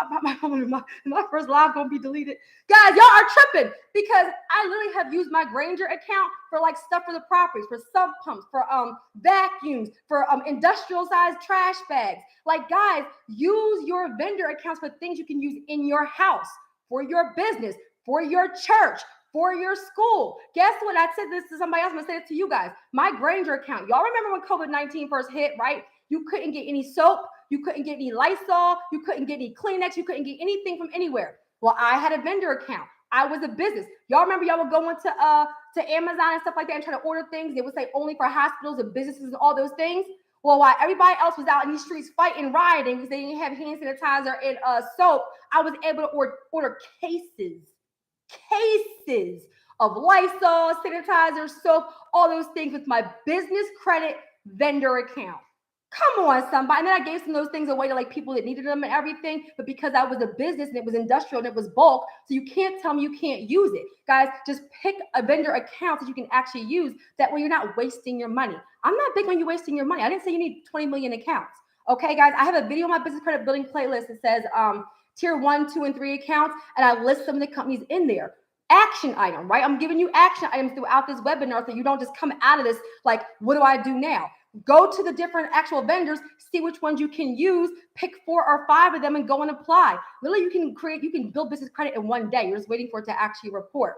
my first live gonna be deleted. Guys, y'all are tripping because I literally have used my Granger account for like stuff for the properties, for sump pumps, for vacuums, for industrial sized trash bags. Like, guys, use your vendor accounts for things you can use in your house, for your business, for your church, for your school. Guess what? I said this to somebody else. I'm gonna say it to you guys. My Granger account. Y'all remember when COVID-19 first hit, right? You couldn't get any soap. You couldn't get any Lysol. You couldn't get any Kleenex. You couldn't get anything from anywhere. Well, I had a vendor account. I was a business. Y'all remember y'all would go into to Amazon and stuff like that and try to order things. They would say only for hospitals and businesses and all those things. Well, while everybody else was out in these streets fighting, rioting because they didn't have hand sanitizer and soap, I was able to order cases of Lysol, sanitizer, soap, all those things with my business credit vendor account. Come on, somebody. And then I gave some of those things away to like people that needed them and everything. But because I was a business and it was industrial and it was bulk, so you can't tell me you can't use it. Guys, just pick a vendor account that you can actually use. That way you're not wasting your money. I'm not big on you wasting your money. I didn't say you need 20 million accounts. Okay, guys, I have a video on my business credit building playlist that says tier 1, 2, and 3 accounts. And I list some of the companies in there. Action item, right? I'm giving you action items throughout this webinar so you don't just come out of this like, what do I do now? Go to the different actual vendors, see which ones you can use, pick 4 or 5 of them and go and apply. Literally, you can build business credit in one day. You're just waiting for it to actually report.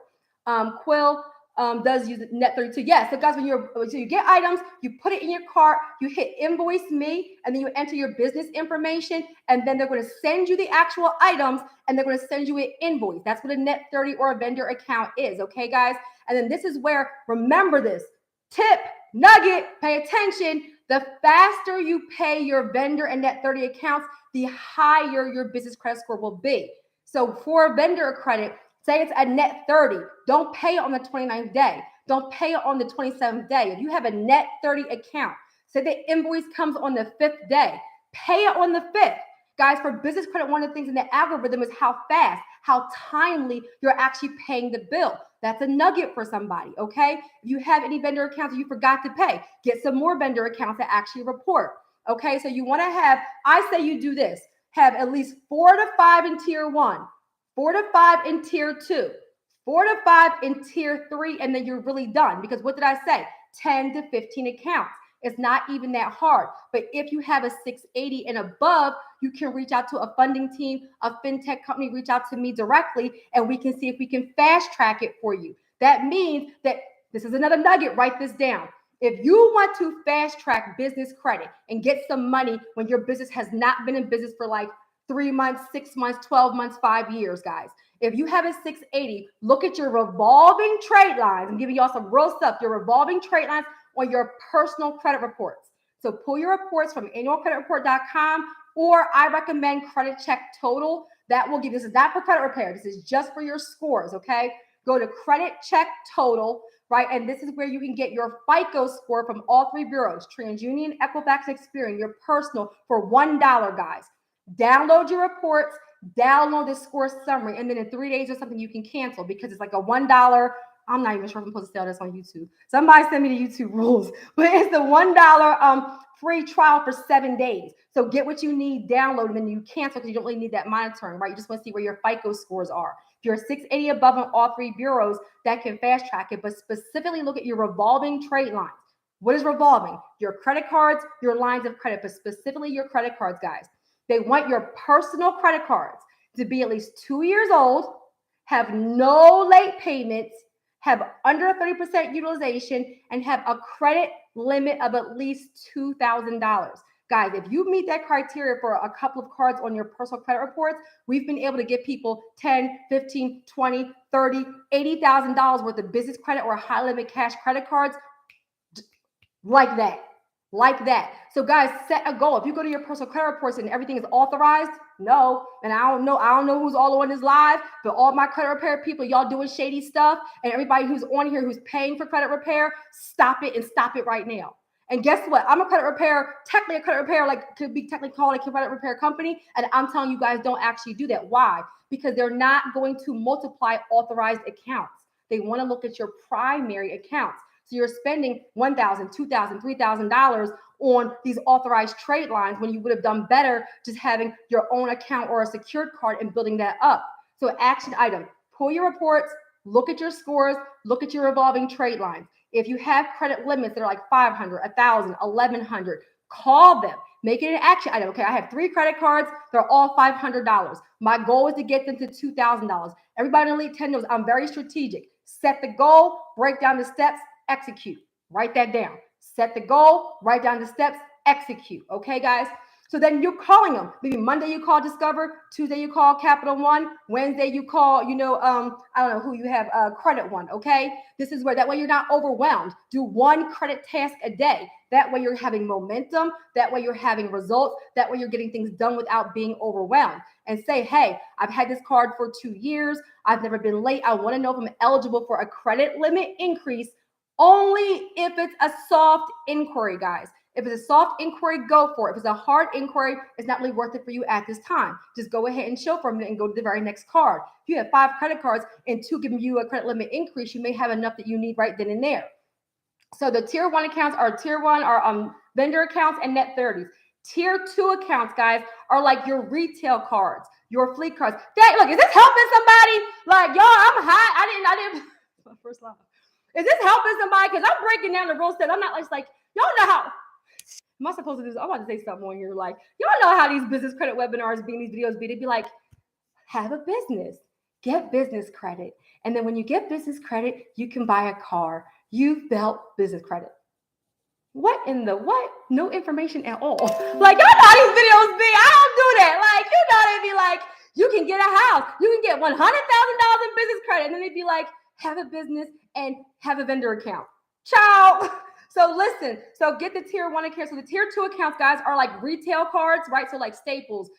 Quill does use net 32. Yes, so guys, so you get items, you put it in your cart, you hit invoice me, and then you enter your business information, and then they're going to send you the actual items, and they're going to send you an invoice. That's what a net 30 or a vendor account is, okay, guys? And then this is where, remember this, tip, nugget, pay attention. The faster you pay your vendor and net 30 accounts, the higher your business credit score will be. So for a vendor credit, say it's a net 30, don't pay it on the 29th day. Don't pay it on the 27th day. If you have a net 30 account, say the invoice comes on the 5th day, pay it on the 5th. Guys, for business credit, one of the things in the algorithm is how fast, how timely you're actually paying the bill. That's a nugget for somebody, okay? If you have any vendor accounts that you forgot to pay, get some more vendor accounts that actually report, okay? So you want to have, I say you do this, have at least 4 to 5 in tier 1, 4 to 5 in tier 2, 4 to 5 in tier 3, and then you're really done. Because what did I say? 10 to 15 accounts. It's not even that hard. But if you have a 680 and above, you can reach out to a funding team, a fintech company, reach out to me directly, and we can see if we can fast track it for you. That means that, this is another nugget, write this down. If you want to fast track business credit and get some money when your business has not been in business for like 3 months, 6 months, 12 months, 5 years, guys. If you have a 680, look at your revolving trade lines. I'm giving y'all some real stuff. Your revolving trade lines on your personal credit reports. So pull your reports from annualcreditreport.com, or I recommend Credit Check Total. That will give, this is not for credit repair. This is just for your scores, okay? Go to Credit Check Total, right? And this is where you can get your FICO score from all 3 bureaus, TransUnion, Equifax, Experian, your personal, for $1, guys. Download your reports, download the score summary, and then in 3 days or something, you can cancel because it's like a $1. I'm not even sure if I'm supposed to sell this on YouTube. Somebody send me the YouTube rules, but it's the $1 free trial for 7 days. So get what you need, download, and then you cancel because you don't really need that monitoring, right? You just want to see where your FICO scores are. If you're 680 above on all 3 bureaus, that can fast track it, but specifically look at your revolving trade lines. What is revolving? Your credit cards, your lines of credit, but specifically your credit cards, guys. They want your personal credit cards to be at least 2 years old, have no late payments, have under a 30% utilization, and have a credit limit of at least $2,000. Guys, if you meet that criteria for a couple of cards on your personal credit reports, we've been able to get people 10, 15, 20, 30, $80,000 worth of business credit or high limit cash credit cards like that. Like that. So guys, set a goal. If you go to your personal credit reports and everything is authorized, no. And I don't know who's all on this live, but all my credit repair people, y'all doing shady stuff, and everybody who's on here who's paying for credit repair, stop it, and stop it right now. And guess what? I'm a credit repair, technically a credit repair, like could be technically called a credit repair company. And I'm telling you guys, don't actually do that. Why? Because they're not going to multiply authorized accounts. They want to look at your primary accounts. So you're spending $1,000, $2,000, $3,000 on these authorized trade lines when you would have done better just having your own account or a secured card and building that up. So action item, pull your reports, look at your scores, look at your revolving trade lines. If you have credit limits that are like 500, 1,000, 1,100, call them. Make it an action item. Okay, I have 3 credit cards. They're all $500. My goal is to get them to $2,000. Everybody in Elite 10 knows I'm very strategic. Set the goal, break down the steps, execute. Write that down. Set the goal, write down the steps, execute. Okay, guys? So then you're calling them. Maybe Monday you call Discover, Tuesday you call Capital One, Wednesday you call, I don't know who you have, Credit One, okay? This is where, that way you're not overwhelmed. Do 1 credit task a day. That way you're having momentum. That way you're having results. That way you're getting things done without being overwhelmed. And say, hey, I've had this card for 2 years. I've never been late. I want to know if I'm eligible for a credit limit increase. Only if it's a soft inquiry, guys. If it's a soft inquiry, go for it. If it's a hard inquiry, it's not really worth it for you at this time. Just go ahead and chill for a minute and go to the very next card. If you have 5 credit cards and 2 giving you a credit limit increase, you may have enough that you need right then and there. So the tier 1 accounts are vendor accounts and net 30s. Tier 2 accounts, guys, are like your retail cards, your fleet cards. Dang, look, is this helping somebody? Like, y'all, I'm hot. I didn't. My first live. Is this helping somebody? Because I'm breaking down the rules. I'm not just like, y'all know how. Am I supposed to do this? I'm about to say something on here. Like, y'all know how these business credit webinars be, these videos be. They'd be like, have a business, get business credit. And then when you get business credit, you can buy a car. You've built business credit. What in the what? No information at all. Like, y'all know how these videos be. I don't do that. Like, they'd be like, you can get a house. You can get $100,000 in business credit. And then they'd be like, have a business and have a vendor account. Ciao. So listen, so get the tier 1 account. So the tier 2 accounts, guys, are like retail cards, right? So like Staples,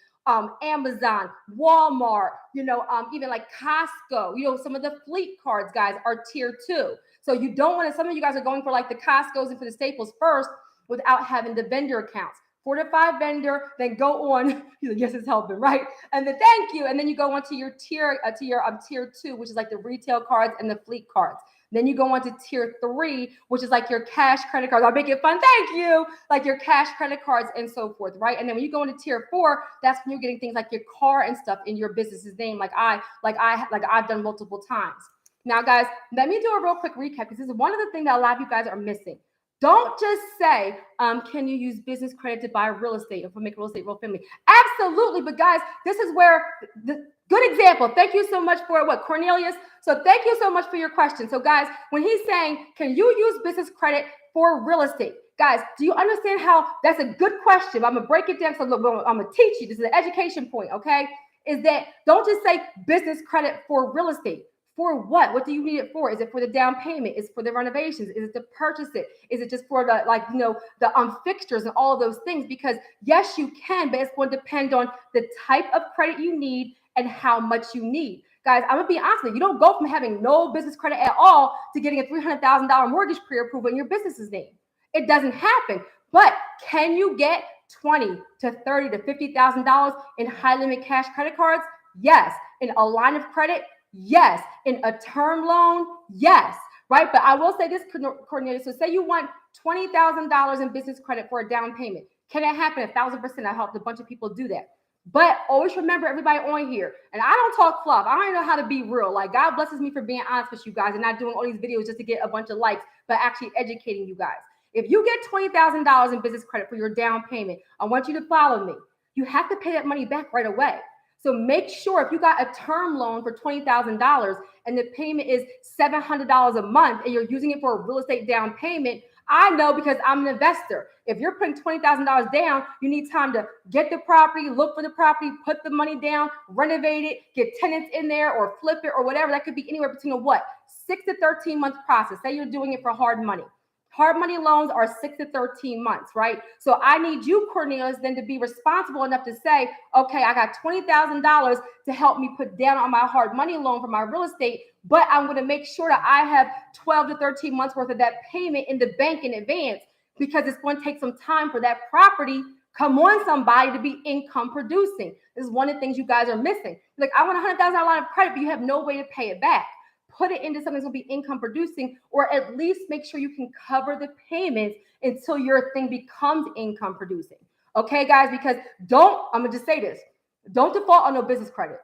Amazon, Walmart, even like Costco, some of the fleet cards, guys, are tier 2. So you don't want to, some of you guys are going for like the Costco's and for the Staples first without having the vendor accounts. fortify vendor, then go on. Yes, it's helping, right? And then thank you. And then you go on to your tier, tier 2, which is like the retail cards and the fleet cards. Then you go on to tier 3, which is like your cash credit cards. I'll make it fun. Thank you. Like your cash credit cards and so forth, right? And then when you go into tier 4, that's when you're getting things like your car and stuff in your business's name, like I've done multiple times. Now, guys, let me do a real quick recap because this is one of the things that a lot of you guys are missing. Don't just say, can you use business credit to buy real estate or for make real estate real friendly? Absolutely. But guys, this is where the good example. Thank you so much for what, Cornelius? So thank you so much for your question. So guys, when he's saying, can you use business credit for real estate? Guys, do you understand how that's a good question? I'm going to break it down. So look, I'm going to teach you. This is an education point, okay? Is that don't just say business credit for real estate. For what? What do you need it for? Is it for the down payment? Is it for the renovations? Is it to purchase it? Is it just for the fixtures and all of those things? Because yes, you can, but it's going to depend on the type of credit you need and how much you need. Guys, I'm gonna be honest with you. You don't go from having no business credit at all to getting a $300,000 mortgage pre-approval in your business's name. It doesn't happen. But can you get $20,000 to $30,000 to $50,000 in high limit cash credit cards? Yes. In a line of credit? Yes. In a term loan? Yes. Right? But I will say this, Cornelius. So say you want $20,000 in business credit for a down payment. Can it happen? 1,000%. I helped a bunch of people do that. But always remember, everybody on here, and I don't talk fluff. I don't even know how to be real. Like, God blesses me for being honest with you guys and not doing all these videos just to get a bunch of likes, but actually educating you guys. If you get $20,000 in business credit for your down payment, I want you to follow me. You have to pay that money back right away. So make sure if you got a term loan for $20,000 and the payment is $700 a month and you're using it for a real estate down payment, I know because I'm an investor. If you're putting $20,000 down, you need time to get the property, look for the property, put the money down, renovate it, get tenants in there or flip it or whatever. That could be anywhere between a 6 to 13 month process. Say you're doing it for hard money. Hard money loans are 6 to 13 months, right? So I need you, Cornelius, then to be responsible enough to say, okay, I got $20,000 to help me put down on my hard money loan for my real estate, but I'm going to make sure that I have 12 to 13 months worth of that payment in the bank in advance because it's going to take some time for that property come on somebody to be income producing. This is one of the things you guys are missing. Like, I want a $100,000 line of credit, but you have no way to pay it back. Put it into something that's going to be income producing, or at least make sure you can cover the payments until your thing becomes income producing. Okay, guys, because I'm going to just say this. Don't default on no business credit.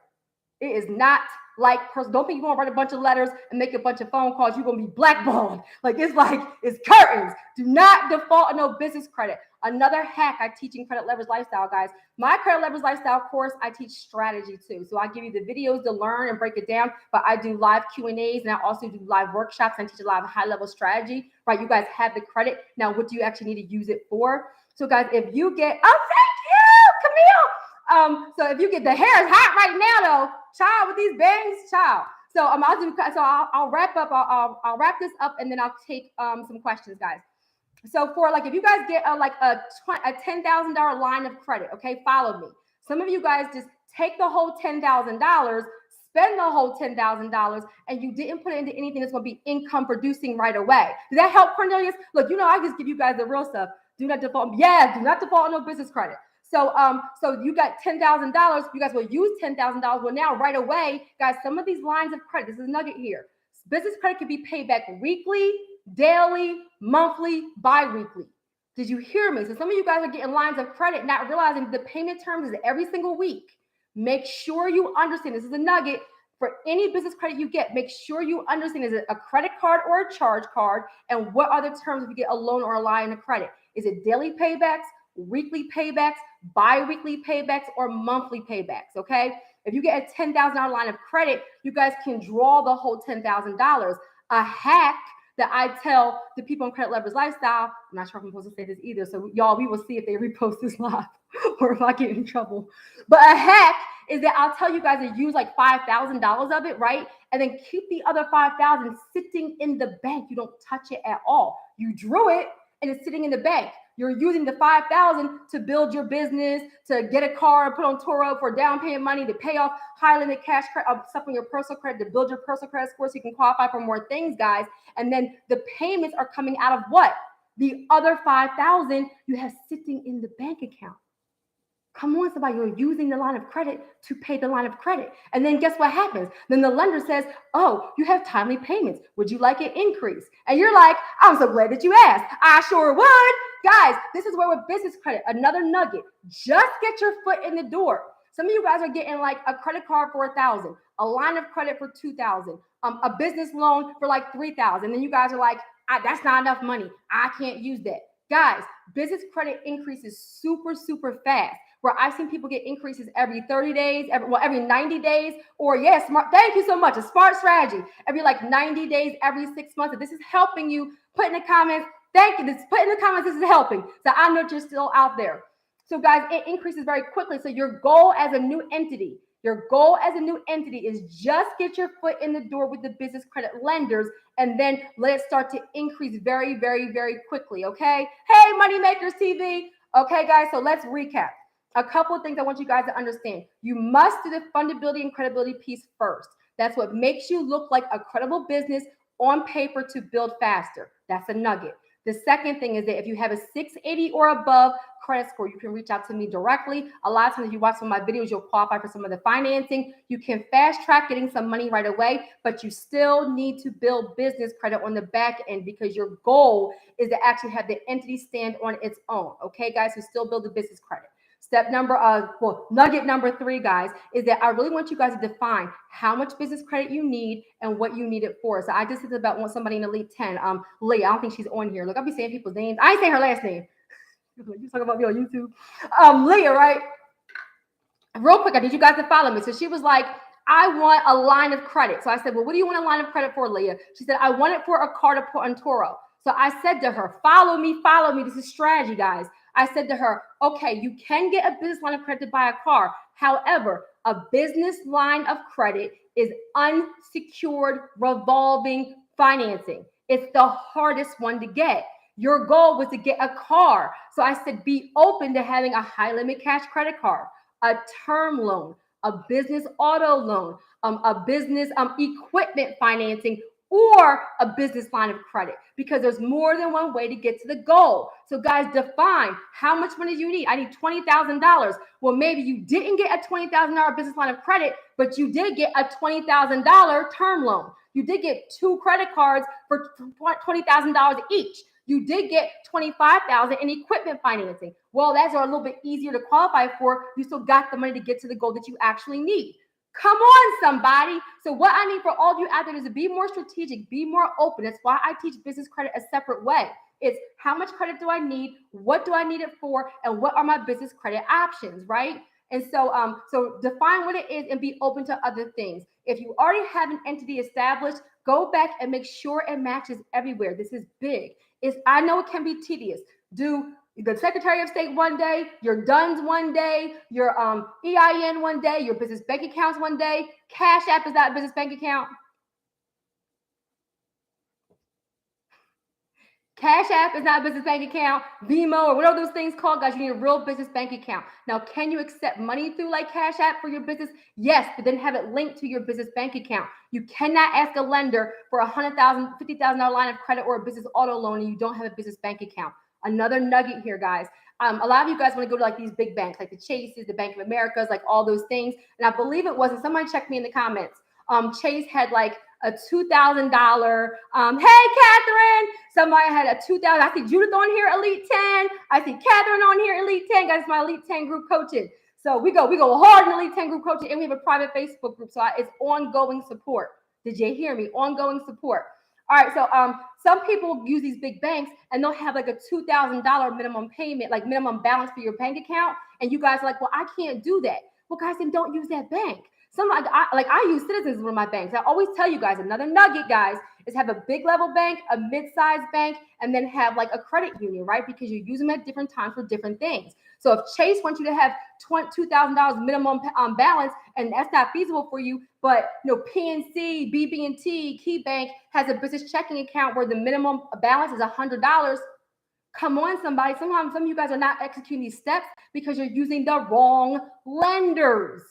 It is not like, don't think you're going to write a bunch of letters and make a bunch of phone calls. You're going to be blackballed. It's curtains. Do not default on no business credit. Another hack I teach in Credit Leverage Lifestyle, guys. My Credit Leverage Lifestyle course, I teach strategy too. So I give you the videos to learn and break it down, but I do live Q&As and I also do live workshops and teach a lot of high-level strategy, right? You guys have the credit. Now, what do you actually need to use it for? So guys, if you get, thank you, Camille. So if you get, the hair is hot right now though, child, with these bangs, child. So I'll wrap up. I'll wrap this up and then I'll take some questions, guys. So for if you guys get a $10,000 line of credit, okay, follow me. Some of you guys just take the whole $10,000, spend the whole $10,000, and you didn't put it into anything that's going to be income producing right away. Does that help, Cornelius? Look, I just give you guys the real stuff. Do not default. Yeah, do not default on no business credit. So you got $10,000. You guys will use $10,000. Well, now right away, guys, some of these lines of credit, this is a nugget here. Business credit can be paid back weekly, daily, monthly, bi-weekly. Did you hear me? So some of you guys are getting lines of credit, not realizing the payment terms is every single week. Make sure you understand. This is a nugget for any business credit you get. Make sure you understand, is it a credit card or a charge card? And what are the terms if you get a loan or a line of credit? Is it daily paybacks, weekly paybacks, bi-weekly paybacks, or monthly paybacks? Okay. If you get a $10,000 line of credit, you guys can draw the whole $10,000. A hack that I tell the people in Credit Leverage Lifestyle, I'm not sure if I'm supposed to say this either. So y'all, we will see if they repost this live or if I get in trouble. But a hack is that I'll tell you guys to use $5,000 of it, right? And then keep the other $5,000 sitting in the bank. You don't touch it at all. You drew it and it's sitting in the bank. You're using the $5,000 to build your business, to get a car, put on Toro for down payment money, to pay off high limit cash credit, stuff on your personal credit, to build your personal credit score so you can qualify for more things, guys. And then the payments are coming out of what? The other 5,000 you have sitting in the bank account. Come on, somebody, you're using the line of credit to pay the line of credit. And then guess what happens? Then the lender says, oh, you have timely payments. Would you like an increase? And you're like, I'm so glad that you asked. I sure would. Guys, this is where with business credit, another nugget, just get your foot in the door. Some of you guys are getting like a credit card for $1,000, a line of credit for $2,000, a business loan for like $3,000. And then you guys are like, that's not enough money. I can't use that. Guys, business credit increases super, super fast. Where I've seen people get increases every 30 days, every 90 days, or yes, smart. Thank you so much. A smart strategy. Every like 90 days, every 6 months. If this is helping you, put in the comments. Thank you. Put in the comments. This is helping. So I know you're still out there. So guys, it increases very quickly. So your goal as a new entity, is just get your foot in the door with the business credit lenders, and then let it start to increase very, very, very quickly. Okay. Hey, Moneymakers TV. Okay, guys. So let's recap. A couple of things I want you guys to understand. You must do the fundability and credibility piece first. That's what makes you look like a credible business on paper to build faster. That's a nugget. The second thing is that if you have a 680 or above credit score, you can reach out to me directly. A lot of times if you watch some of my videos, you'll qualify for some of the financing. You can fast track getting some money right away, but you still need to build business credit on the back end because your goal is to actually have the entity stand on its own. Okay, guys, so still build the business credit. Nugget number 3, guys, is that I really want you guys to define how much business credit you need and what you need it for. So I just said about somebody in Elite 10, Leah. I don't think she's on here. Look, I'll be saying people's names. I ain't saying her last name. You talking about me on YouTube. Leah, right? Real quick, I need you guys to follow me. So she was like, I want a line of credit. So I said, well, what do you want a line of credit for, Leah? She said, I want it for a car to put on Toro. So I said to her, follow me. This is strategy, guys. I said to her, okay, you can get a business line of credit to buy a car. However, a business line of credit is unsecured revolving financing. It's the hardest one to get. Your goal was to get a car. So I said, be open to having a high limit cash credit card, a term loan, a business auto loan, a business equipment financing, or a business line of credit, because there's more than one way to get to the goal. So guys, define how much money you need. I need $20,000. Well, maybe you didn't get a $20,000 business line of credit, but you did get a $20,000 term loan. You did get 2 credit cards for $20,000 each. You did get $25,000 in equipment financing. Well, that's a little bit easier to qualify for. You still got the money to get to the goal that you actually need. Come on, somebody. So what I need for all of you out there is to be more strategic, be more open. That's why I teach business credit a separate way. It's how much credit do I need? What do I need it for? And what are my business credit options, right? And so, so define what it is and be open to other things. If you already have an entity established, go back and make sure it matches everywhere. This is big. I know it can be tedious. Do the Secretary of State one day, your DUNS one day, your EIN one day, your business bank accounts one day. Cash App is not a business bank account. Cash App is not a business bank account. Vimo or whatever those things called, guys, you need a real business bank account. Now, can you accept money through like Cash App for your business? Yes, but then have it linked to your business bank account. You cannot ask a lender for $100,000, $50,000 line of credit or a business auto loan and you don't have a business bank account. Another nugget here, guys. A lot of you guys want to go to like these big banks, like the Chases, the Bank of Americas, like all those things. And I believe it was, and somebody check me in the comments. Chase had like a $2,000. Hey, Catherine. Somebody had a $2,000. I see Judith on here, Elite 10. I see Catherine on here, Elite 10. Guys, my Elite 10 group coaching. So we go hard in Elite 10 group coaching, and we have a private Facebook group. So it's ongoing support. Did you hear me? Ongoing support. All right, so some people use these big banks and they'll have like a $2,000 minimum payment, like minimum balance for your bank account. And you guys are like, well, I can't do that. Well, guys, then don't use that bank. I use Citizens as one of my banks. I always tell you guys, another nugget, guys, is have a big level bank, a mid-sized bank, and then have like a credit union, right? Because you use them at different times for different things. So if Chase wants you to have $2,000 minimum balance, and that's not feasible for you, but PNC, BB&T, KeyBank has a business checking account where the minimum balance is $100. Come on, somebody. Sometimes some of you guys are not executing these steps because you're using the wrong lenders.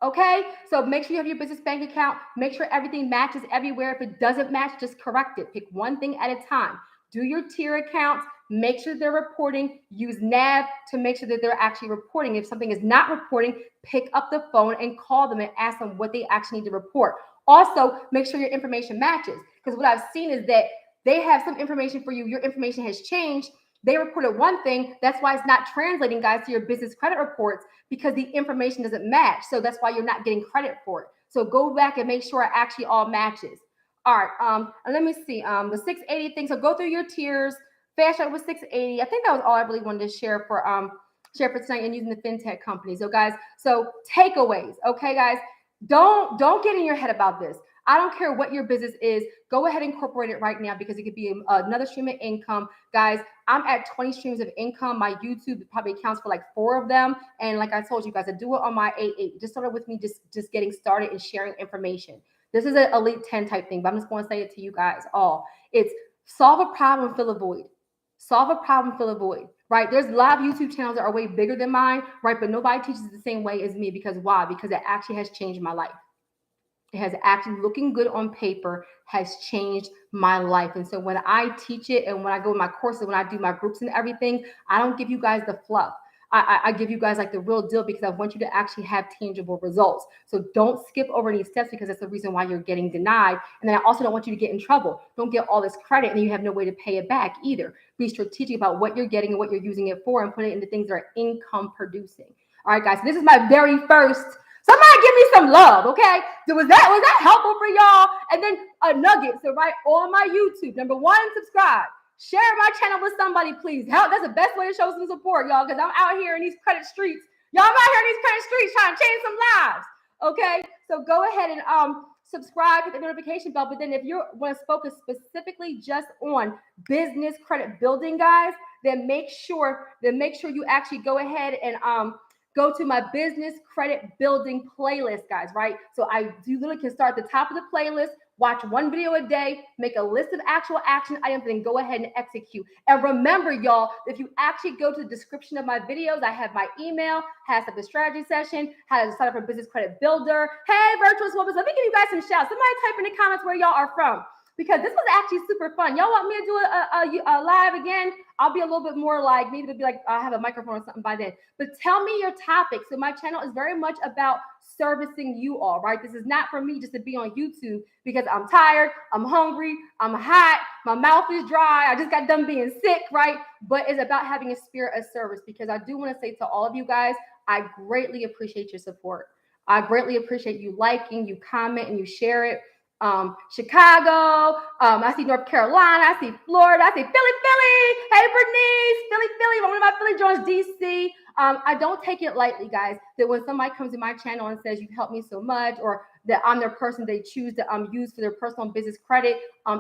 Okay, so make sure you have your business bank account. Make sure everything matches everywhere. If it doesn't match, just correct it. Pick one thing at a time. Do your tier accounts. Make sure they're reporting. Use NAV to make sure that they're actually reporting. If something is not reporting, pick up the phone and call them and ask them what they actually need to report. Also, make sure your information matches, because what I've seen is that they have some information for you. Your information has changed. They reported one thing. That's why it's not translating, guys, to your business credit reports, because the information doesn't match. So that's why you're not getting credit for it. So go back and make sure it actually all matches. All right. And let me see. The 680 thing. So go through your tiers. Fast track with 680. I think that was all I really wanted to share for tonight and using the fintech company. So guys, so takeaways. Okay, guys, don't get in your head about this. I don't care what your business is. Go ahead and incorporate it right now, because it could be another stream of income. Guys, I'm at 20 streams of income. My YouTube probably accounts for like 4 of them. And like I told you guys, I do it on my 8-8. Just started with me just getting started and sharing information. This is an elite 10 type thing, but I'm just going to say it to you guys all. It's solve a problem, fill a void. Solve a problem, fill a void, right? There's a lot of YouTube channels that are way bigger than mine, right? But nobody teaches the same way as me. Because why? Because it actually has changed my life. It has actually, looking good on paper, has changed my life. And so when I teach it and when I go in my courses, when I do my groups and everything, I don't give you guys the fluff. I give you guys like the real deal, because I want you to actually have tangible results. So don't skip over any steps, because that's the reason why you're getting denied. And then I also don't want you to get in trouble. Don't get all this credit and you have no way to pay it back either. Be strategic about what you're getting and what you're using it for, and put it into things that are income producing. All right, guys, so this is my very first. Somebody give me some love, okay? Was that helpful for y'all? And then a nugget. So right on my YouTube, number 1, subscribe. Share my channel with somebody, please. That's the best way to show some support, y'all, because I'm out here in these credit streets. Y'all, I'm out here in these credit streets trying to change some lives, okay? So go ahead and subscribe, hit the notification bell. But then if you want to focus specifically just on business credit building, guys, then make sure you actually go ahead and go to my business credit building playlist, guys, right? So you literally can start at the top of the playlist, watch 1 video a day, make a list of actual action items, and go ahead and execute. And remember, y'all, if you actually go to the description of my videos, I have my email, how to set up the strategy session, how to sign up for business credit builder. Hey, virtual woman, let me give you guys some shouts. Somebody type in the comments where y'all are from, because this was actually super fun. Y'all want me to do a live again? I'll be a little bit more like, maybe it'll be like I have a microphone or something by then. But tell me your topic. So my channel is very much about servicing you all, right? This is not for me just to be on YouTube because I'm tired, I'm hungry, I'm hot, my mouth is dry, I just got done being sick, right? But it's about having a spirit of service, because I do want to say to all of you guys, I greatly appreciate your support. I greatly appreciate you liking, you comment, and you share it. Chicago, I see North Carolina, I see Florida, I see Philly. Hey, Bernice, Philly, one of my Philly joins, DC. I don't take it lightly, guys, that when somebody comes to my channel and says, you've helped me so much, or that I'm their person they choose to use for their personal business credit,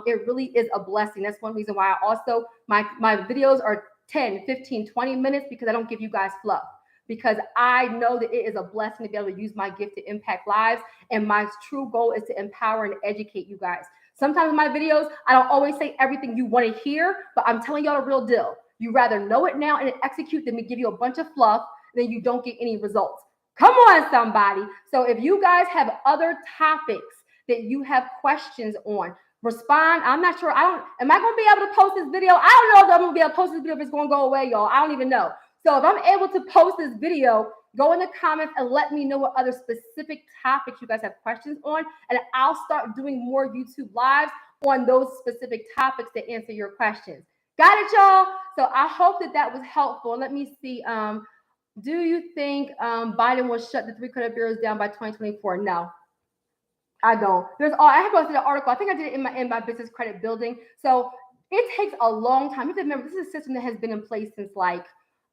it really is a blessing. That's one reason why I also, my videos are 10, 15, 20 minutes, because I don't give you guys fluff. Because I know that it is a blessing to be able to use my gift to impact lives. And my true goal is to empower and educate you guys. Sometimes in my videos, I don't always say everything you want to hear, but I'm telling y'all the real deal. You rather know it now and execute than me give you a bunch of fluff, then you don't get any results. Come on, somebody. So if you guys have other topics that you have questions on, respond. I'm not sure. Am I going to be able to post this video? I don't know if I'm going to be able to post this video if it's going to go away, y'all. I don't even know. So if I'm able to post this video, go in the comments and let me know what other specific topics you guys have questions on. And I'll start doing more YouTube lives on those specific topics to answer your questions. Got it, y'all? So I hope that was helpful. Let me see. Do you think Biden will shut the 3 credit bureaus down by 2024? No, I don't. I have to go through the article. I think I did it in my business credit building. So it takes a long time. You have to remember, this is a system that has been in place since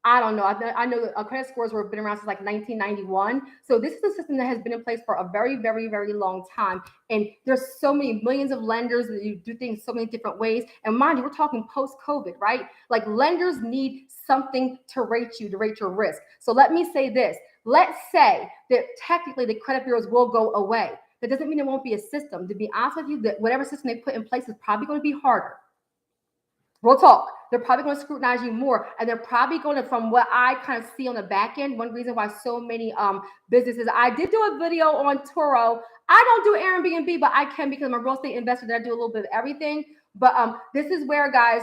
I don't know. I know credit scores have been around since 1991. So this is a system that has been in place for a very, very, very long time. And there's so many millions of lenders that you do things so many different ways. And mind you, we're talking post-COVID, right? Like lenders need something to rate your risk. So let me say this. Let's say that technically the credit bureaus will go away. That doesn't mean there won't be a system. To be honest with you, that whatever system they put in place is probably going to be harder. Real talk. They're probably going to scrutinize you more. And they're probably going to, from what I kind of see on the back end, one reason why so many businesses, I did do a video on Turo. I don't do Airbnb, but I can because I'm a real estate investor that I do a little bit of everything. But this is where, guys,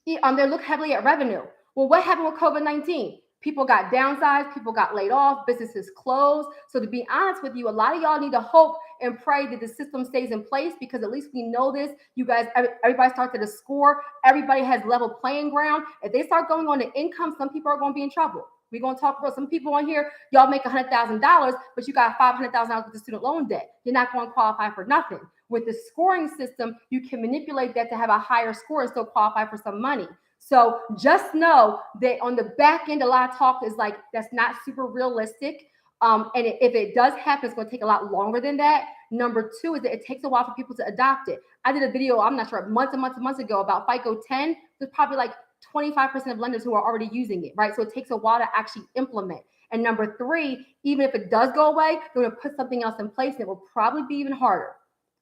They look heavily at revenue. Well, what happened with COVID-19? People got downsized, people got laid off, businesses closed. So to be honest with you, a lot of y'all need to hope and pray that the system stays in place, because at least we know this. You guys, everybody starts at a score. Everybody has level playing ground. If they start going on to income, some people are going to be in trouble. We're going to talk about some people on here. Y'all make $100,000, but you got $500,000 with the student loan debt. You're not going to qualify for nothing. With the scoring system, you can manipulate that to have a higher score and still qualify for some money. So just know that on the back end, a lot of talk is like, that's not super realistic. And if it does happen, it's going to take a lot longer than that. Number two is that it takes a while for people to adopt it. I did a video, I'm not sure, months and months and months ago about FICO 10. There's probably like 25% of lenders who are already using it, right? So it takes a while to actually implement. And number three, even if it does go away, they're going to put something else in place, and it will probably be even harder.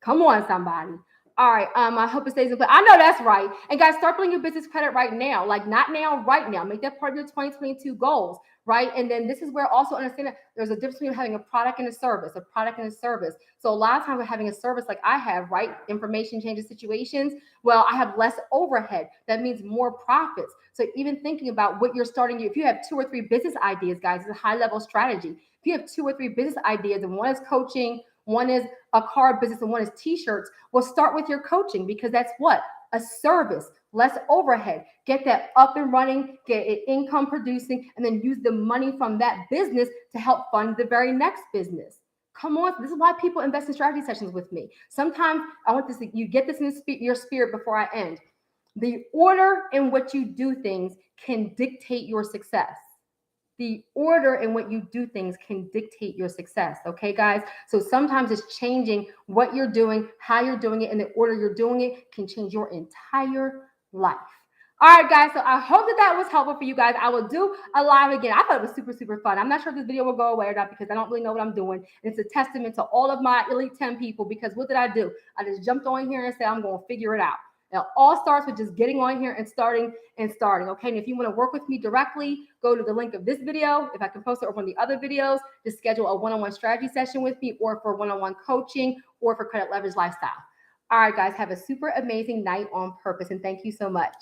Come on, somebody. All right. I hope it stays in place. I know that's right. And guys, start building your business credit right now. Like not now, right now. Make that part of your 2022 goals, right? And then this is where also understand that there's a difference between having a product and a service, So a lot of times we're having a service like I have, right? Information changes situations. Well, I have less overhead. That means more profits. So even thinking about what you're starting, if you have 2 or 3 business ideas, guys, it's a high level strategy. If you have 2 or 3 business ideas and one is coaching, one is a car business, and one is t-shirts, well, start with your coaching, because that's what? A service, less overhead. Get that up and running, get it income producing, and then use the money from that business to help fund the very next business. Come on, this is why people invest in strategy sessions with me. Sometimes I want this, you get this in your spirit before I end. The order in which you do things can dictate your success. The order in what you do things can dictate your success. Okay, guys? So sometimes it's changing what you're doing, how you're doing it, and the order you're doing it can change your entire life. All right, guys. So I hope that was helpful for you guys. I will do a live again. I thought it was super, super fun. I'm not sure if this video will go away or not, because I don't really know what I'm doing. And it's a testament to all of my Elite 10 people, because what did I do? I just jumped on here and said, I'm going to figure it out. Now, all starts with just getting on here and starting. Okay, and if you want to work with me directly, go to the link of this video. If I can post it, or one of the other videos, to schedule a one-on-one strategy session with me, or for one-on-one coaching, or for credit leverage lifestyle. All right, guys, have a super amazing night on purpose, and thank you so much.